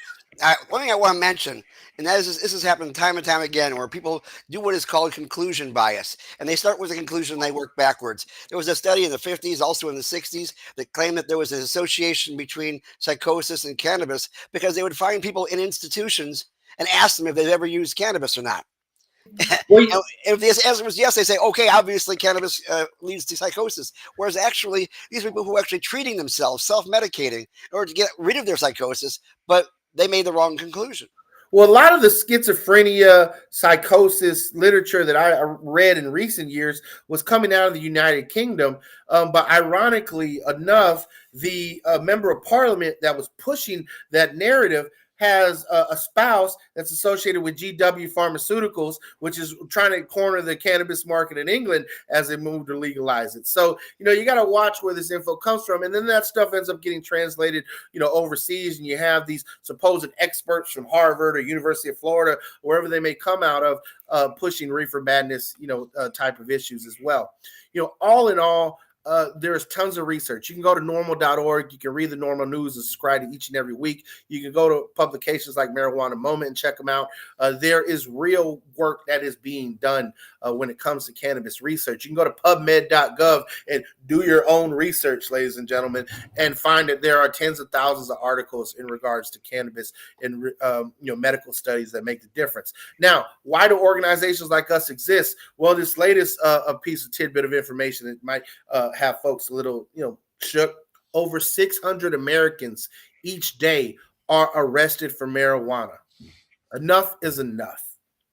One thing I want to mention, and that is this has happened time and time again, where people do what is called conclusion bias, and they start with a conclusion and they work backwards. There was a study in the 50s, also in the 60s, that claimed that there was an association between psychosis and cannabis because they would find people in institutions and ask them if they've ever used cannabis or not. And if the answer was yes, they say, okay, obviously cannabis leads to psychosis. Whereas actually, these people who are actually treating themselves, self-medicating in order to get rid of their psychosis, but they made the wrong conclusion. Well, a lot of the schizophrenia psychosis literature that I read in recent years was coming out of the United Kingdom. But ironically enough, the member of parliament that was pushing that narrative has a spouse that's associated with GW Pharmaceuticals, which is trying to corner the cannabis market in England as they move to legalize it. So, you know, you got to watch where this info comes from. And then that stuff ends up getting translated, you know, overseas. And you have these supposed experts from Harvard or University of Florida, wherever they may come out of, pushing reefer madness, you know, type of issues as well. You know, all in all, there's tons of research. You can go to normal.org. You can read the Normal News and subscribe to each and every week. You can go to publications like Marijuana Moment and check them out. There is real work that is being done when it comes to cannabis research. You can go to pubmed.gov and do your own research, ladies and gentlemen, and find that there are tens of thousands of articles in regards to cannabis and you know, medical studies that make the difference. Now, why do organizations like us exist? Well, this latest a piece of tidbit of information that might have folks a little, you know, shook. Over 600 Americans each day are arrested for marijuana. Enough is enough.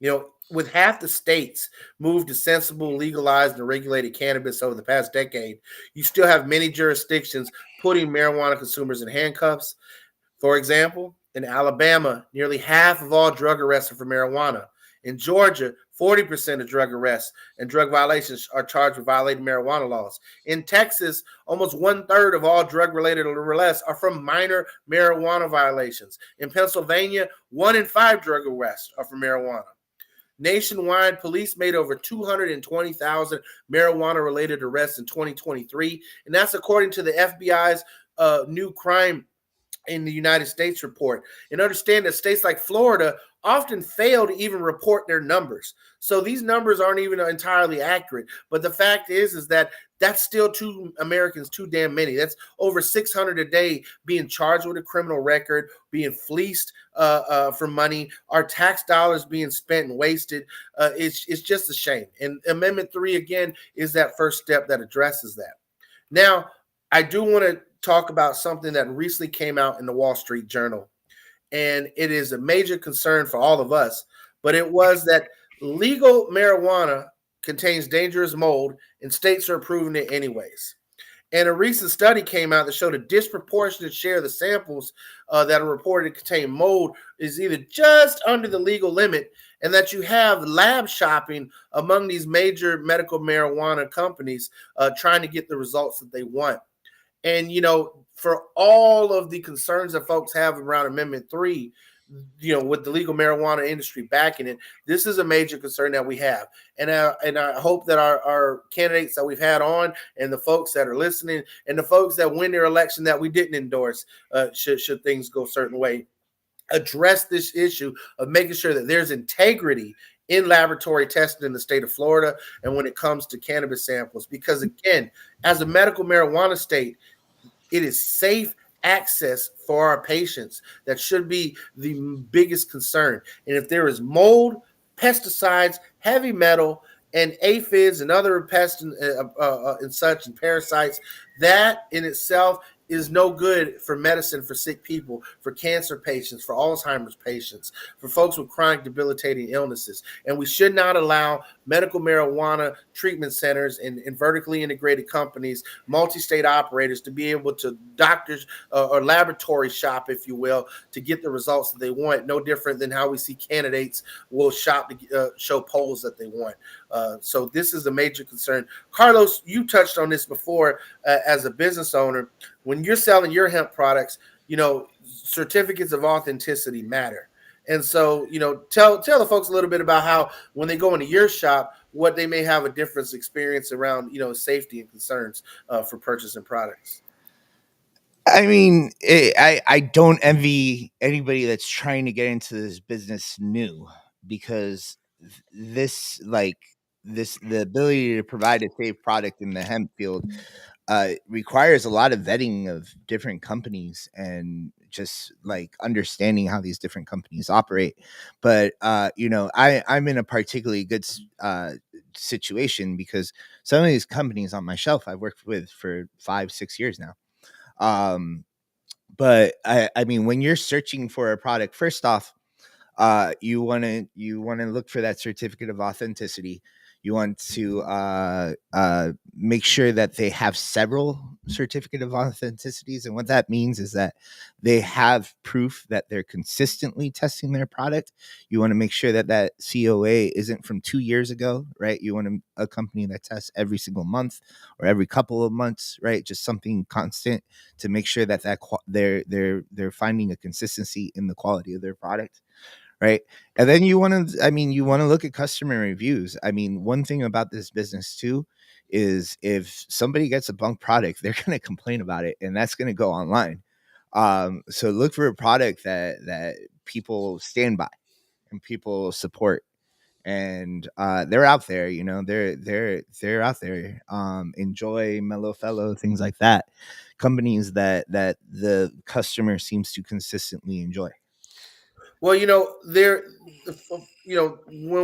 You know, with half the states moved to sensible, legalized, and regulated cannabis over the past decade, you still have many jurisdictions putting marijuana consumers in handcuffs. For example, in Alabama, nearly half of all drug arrests are for marijuana. In Georgia, 40% of drug arrests and drug violations are charged with violating marijuana laws. In Texas, almost 1/3 of all drug-related arrests are from minor marijuana violations. In Pennsylvania, 1 in 5 drug arrests are for marijuana. Nationwide, police made over 220,000 marijuana-related arrests in 2023, and that's according to the FBI's new crime in the United States report. And understand that states like Florida often fail to even report their numbers. So these numbers aren't even entirely accurate. But the fact is that that's still two Americans too damn many. That's over 600 a day being charged with a criminal record, being fleeced for money, our tax dollars being spent and wasted. It's just a shame. And Amendment 3, again, is that first step that addresses that. Now, I do want to talk about something that recently came out in the Wall Street Journal, and it is a major concern for all of us, but it was that legal marijuana contains dangerous mold and states are approving it anyways. And a recent study came out that showed a disproportionate share of the samples that are reported to contain mold is either just under the legal limit, and that you have lab shopping among these major medical marijuana companies trying to get the results that they want. And, for all of the concerns that folks have around Amendment 3, with the legal marijuana industry backing it, this is a major concern that we have. And I hope that our candidates that we've had on, and the folks that are listening, and the folks that win their election that we didn't endorse, should things go a certain way, address this issue of making sure that there's integrity in laboratory testing in the state of Florida and when it comes to cannabis samples. Because again, as a medical marijuana state, it is safe access for our patients that should be the biggest concern. And if there is mold, pesticides, heavy metal, and aphids and other pests and such and parasites, that in itself is no good for medicine for sick people, for cancer patients, for Alzheimer's patients, for folks with chronic debilitating illnesses. And we should not allow medical marijuana treatment centers and vertically integrated companies, multi-state operators, to be able to doctors or laboratory shop, if you will, to get the results that they want. No different than how we see candidates will shop to show polls that they want. So this is a major concern. Carlos, you touched on this before as a business owner. When you're selling your hemp products, certificates of authenticity matter. And so, tell the folks a little bit about how when they go into your shop, what they may have a different experience around, safety and concerns for purchasing products. I mean, I don't envy anybody that's trying to get into this business new, because the ability to provide a safe product in the hemp field requires a lot of vetting of different companies and just like understanding how these different companies operate. But I'm in a particularly good situation, because some of these companies on my shelf I've worked with for 5-6 years now. But I mean, when you're searching for a product, first off, you want to look for that certificate of authenticity. You want to make sure that they have several certificate of authenticities, and what that means is that they have proof that they're consistently testing their product. You want to make sure that that COA isn't from 2 years ago, right? You want a company that tests every single month or every couple of months, right? Just something constant to make sure that they're finding a consistency in the quality of their product. Right. And then you want to look at customer reviews. I mean, one thing about this business too is if somebody gets a bunk product, they're going to complain about it, and that's going to go online. So look for a product that people stand by and people support, and they're out there, they're out there. Enjoy, Mellow Fellow, things like that. Companies that the customer seems to consistently enjoy. Well, when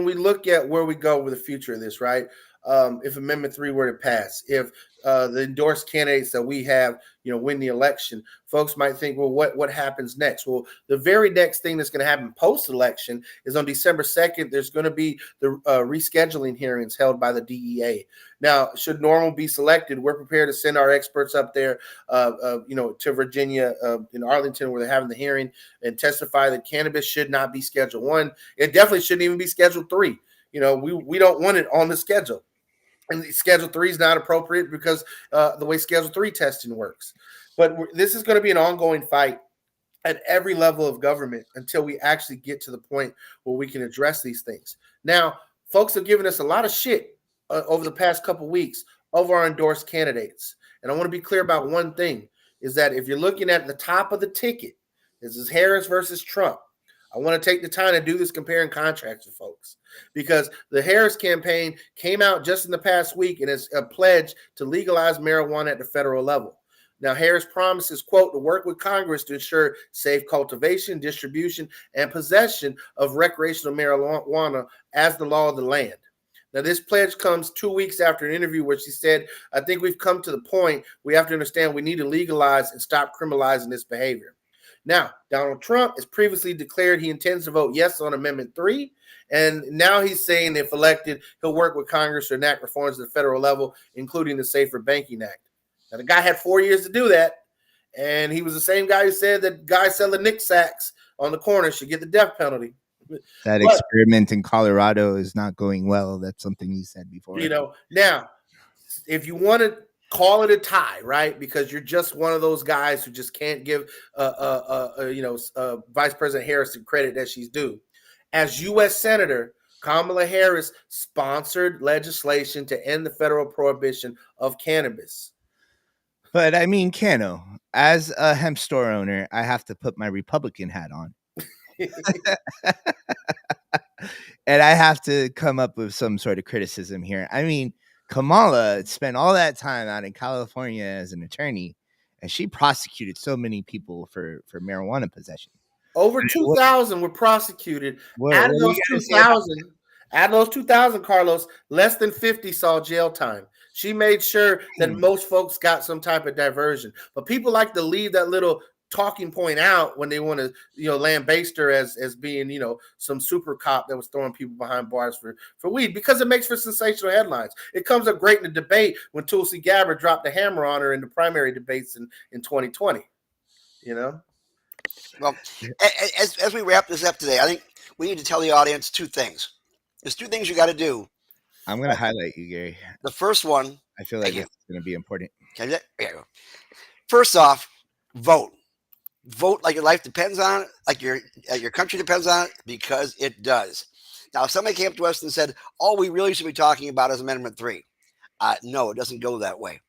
we look at where we go with the future of this, right? If Amendment 3 were to pass, if the endorsed candidates that we have, win the election, folks might think, well, what happens next? Well, the very next thing that's going to happen post-election is on December 2nd, there's going to be the rescheduling hearings held by the DEA. Now, should Normal be selected, we're prepared to send our experts up there, to Virginia, in Arlington, where they're having the hearing, and testify that cannabis should not be Schedule 1. It definitely shouldn't even be Schedule 3. We don't want it on the schedule. And Schedule 3 is not appropriate because the way Schedule 3 testing works. But this is going to be an ongoing fight. at every level of government until we actually get to the point where we can address these things. Now, folks have given us a lot of shit over the past couple weeks of our endorsed candidates. And I want to be clear about one thing, is that if you're looking at the top of the ticket, this is Harris versus Trump. I want to take the time to do this compare and contrast for folks, because the Harris campaign came out just in the past week and is a pledge to legalize marijuana at the federal level. Now, Harris promises, quote, to work with Congress to ensure safe cultivation, distribution, and possession of recreational marijuana as the law of the land. Now, this pledge comes 2 weeks after an interview where she said, I think we've come to the point we have to understand we need to legalize and stop criminalizing this behavior. Now, Donald Trump has previously declared he intends to vote yes on Amendment 3. And now he's saying if elected, he'll work with Congress to enact reforms at the federal level, including the Safer Banking Act. Now, the guy had 4 years to do that. And he was the same guy who said that guys selling Nick sacks on the corner should get the death penalty. That experiment in Colorado is not going well. That's something he said before. Now, if you want to call it a tie, right? Because you're just one of those guys who just can't give Vice President Harris the credit that she's due. As U.S. Senator, Kamala Harris sponsored legislation to end the federal prohibition of cannabis. But I mean, Cano, as a hemp store owner, I have to put my Republican hat on. And I have to come up with some sort of criticism here. I mean, Kamala spent all that time out in California as an attorney, and she prosecuted so many people for marijuana possession. Over 2,000 were prosecuted. Out of those 2,000, Carlos, less than 50 saw jail time. She made sure that most folks got some type of diversion. But people like to leave that little talking point out when they want to, lambaste her as being, some super cop that was throwing people behind bars for weed, because it makes for sensational headlines. It comes up great in the debate when Tulsi Gabbard dropped the hammer on her in the primary debates in 2020. Well, as we wrap this up today, I think we need to tell the audience two things. There's two things you got to do. I'm going to highlight you, Gary. The first one, I feel like it's going to be important. Okay, there you go. First off, vote. Vote like your life depends on it, like your country depends on it, because it does. Now, if somebody came up to us and said, all we really should be talking about is Amendment 3. No, it doesn't go that way.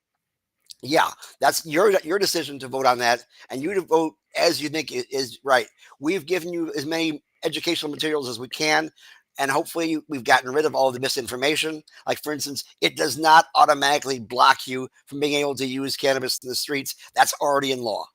Yeah, that's your decision to vote on that, and you to vote as you think is right. We've given you as many educational materials as we can, and hopefully we've gotten rid of all the misinformation. Like, for instance, it does not automatically block you from being able to use cannabis in the streets. That's already in law.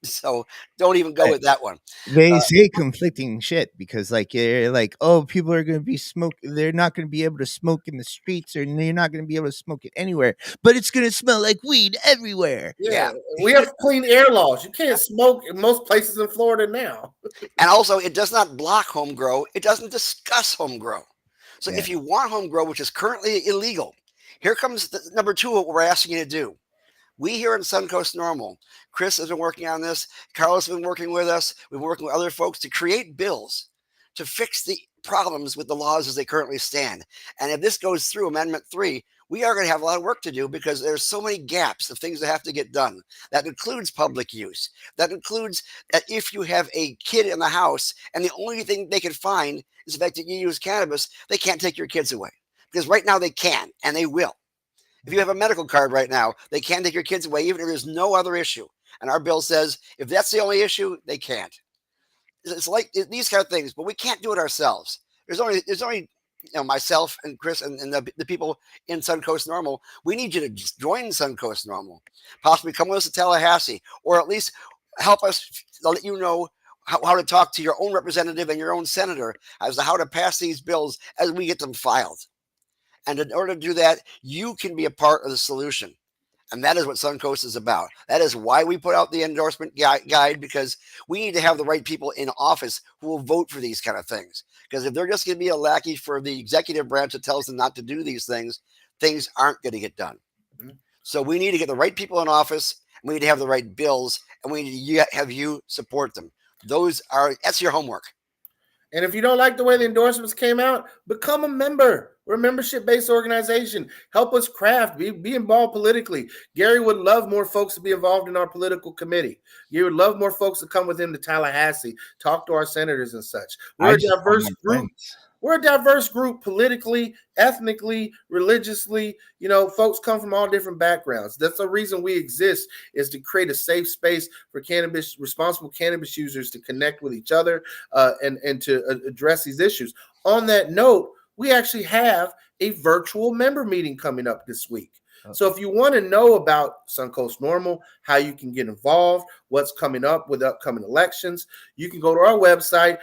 So don't even go with that one. They say conflicting shit, because you're like, oh, people are going to be they're not going to be able to smoke in the streets, or you're not going to be able to smoke it anywhere, but it's going to smell like weed everywhere. Yeah. We have clean air laws. You can't smoke in most places in Florida now. And also, it does not block home grow. It doesn't discuss home grow. So if you want home grow, which is currently illegal, here comes number two, what we're asking you to do. We here in Suncoast Normal, Chris has been working on this. Carlos has been working with us. We've been working with other folks to create bills to fix the problems with the laws as they currently stand. And if this goes through Amendment 3, we are going to have a lot of work to do, because there's so many gaps of things that have to get done. That includes public use. That includes that if you have a kid in the house and the only thing they can find is the fact that you use cannabis, they can't take your kids away. Because right now they can, and they will. If you have a medical card right now, they can't take your kids away, even if there's no other issue. And our bill says if that's the only issue, they can't. It's like these kind of things, but we can't do it ourselves. There's only myself and Chris and the people in Suncoast Normal. We need you to just join Suncoast Normal, possibly come with us to Tallahassee, or at least help us let you know how to talk to your own representative and your own senator as to how to pass these bills as we get them filed. And in order to do that, you can be a part of the solution. And that is what Suncoast is about. That is why we put out the endorsement guide, because we need to have the right people in office who will vote for these kind of things. Because if they're just going to be a lackey for the executive branch that tells them not to do these things, things aren't going to get done. Mm-hmm. So we need to get the right people in office, and we need to have the right bills, and we need to have you support them. That's your homework. And if you don't like the way the endorsements came out, become a member. We're a membership-based organization. Help us craft, be involved politically. Gary would love more folks to be involved in our political committee. Gary would love more folks to come with him to Tallahassee, talk to our senators and such. We're a diverse group. We're a diverse group politically, ethnically, religiously. You know, folks come from all different backgrounds. That's the reason we exist, is to create a safe space for responsible cannabis users to connect with each other and to address these issues. On that note, we actually have a virtual member meeting coming up this week. So if you want to know about Suncoast NORML, how you can get involved, what's coming up with upcoming elections, you can go to our website,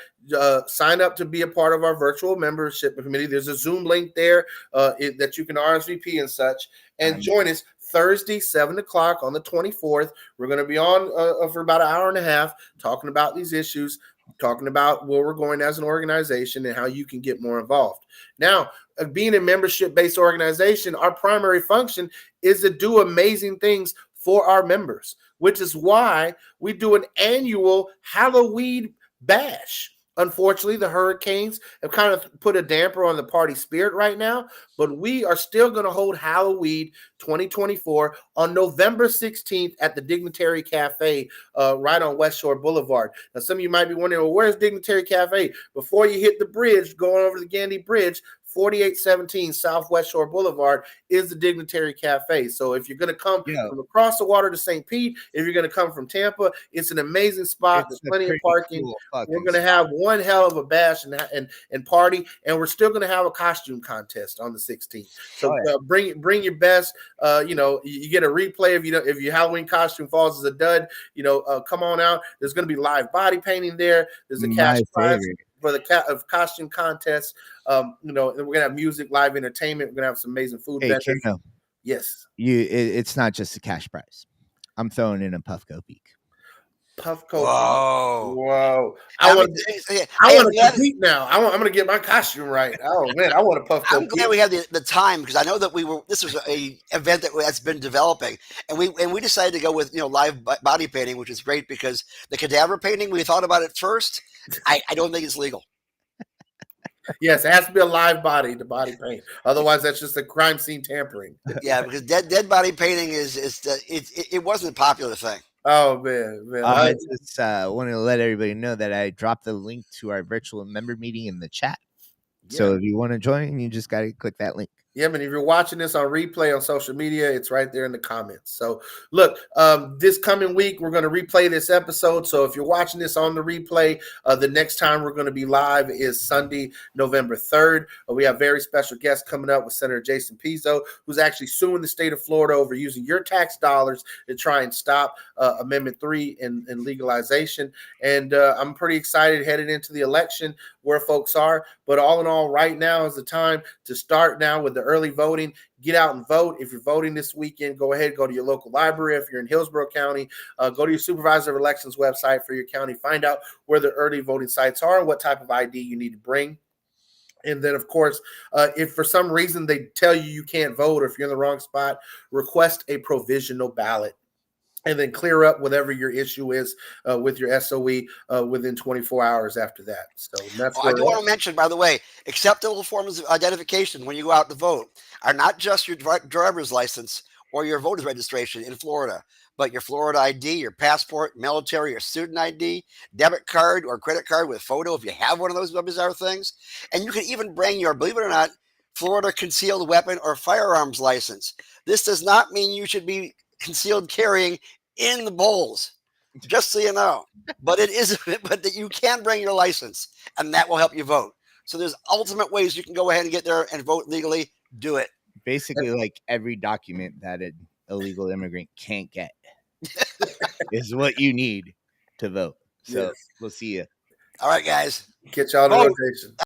sign up to be a part of our virtual membership committee. There's a Zoom link there that you can RSVP and such, and join us Thursday, 7 o'clock on the 24th. We're going to be on for about an hour and a half talking about these issues, talking about where we're going as an organization and how you can get more involved. Now, being a membership-based organization, our primary function is to do amazing things for our members, which is why we do an annual Halloween bash. Unfortunately, the hurricanes have kind of put a damper on the party spirit right now, but we are still going to hold Halloween 2024 on November 16th at the Dignitary Cafe right on West Shore Boulevard. Now, some of you might be wondering, well, where's Dignitary Cafe? Before you hit the bridge, going over the Gandy Bridge, 4817 Southwest Shore Boulevard is the Dignitary Cafe. So if you're going to come from across the water to St. Pete, if you're going to come from Tampa, it's an amazing spot. There's plenty of parking. Cool we're going to have one hell of a bash and party, and we're still going to have a costume contest on the 16th. So bring your best. You get a replay if your Halloween costume falls as a dud. Come on out. There's going to be live body painting there. There's a cash prize for the costume contest. And we're gonna have music, live entertainment. We're gonna have some amazing food. Yes, it's not just a cash prize. I'm throwing in a Puffco Peak. Puffco. Whoa! I want to compete now. I'm gonna get my costume right. Oh man, I want a Puffco. I'm glad we have the time, because I know that this was a event that's been developing, and we decided to go with live body painting, which is great, because the cadaver painting, we thought about it first. I don't think it's legal. Yes, it has to be a live body to body paint. Otherwise, that's just a crime scene tampering. Yeah, because dead body painting it wasn't a popular thing. Oh man. I just wanted to let everybody know that I dropped the link to our virtual member meeting in the chat. Yeah. So if you want to join, you just got to click that link. Yeah, but if you're watching this on replay on social media, it's right there in the comments. So look, this coming week, we're going to replay this episode. So if you're watching this on the replay, the next time we're going to be live is Sunday, November 3rd. We have very special guests coming up with Senator Jason Pizzo, who's actually suing the state of Florida over using your tax dollars to try and stop Amendment 3 and legalization. And I'm pretty excited headed into the election where folks are. But all in all, right now is the time to start now with the early voting. Get out and vote. If you're voting this weekend, go ahead, go to your local library. If you're in Hillsborough County, go to your supervisor of elections website for your county. Find out where the early voting sites are and what type of ID you need to bring. And then, of course, if for some reason they tell you can't vote, or if you're in the wrong spot, request a provisional ballot. And then clear up whatever your issue is with your SOE within 24 hours after that. So that's I do want to mention, by the way, acceptable forms of identification when you go out to vote are not just your driver's license or your voter's registration in Florida, but your Florida ID, your passport, military or student ID, debit card or credit card with photo if you have one of those bizarre things. And you can even bring your, believe it or not, Florida concealed weapon or firearms license. This does not mean you should be concealed carrying in the bowls, just so you know. But that you can bring your license, and that will help you vote. So there's ultimate ways you can go ahead and get there and vote legally. Do it. Basically, like every document that an illegal immigrant can't get is what you need to vote. So We'll see you. All right, guys. Catch y'all in the rotation.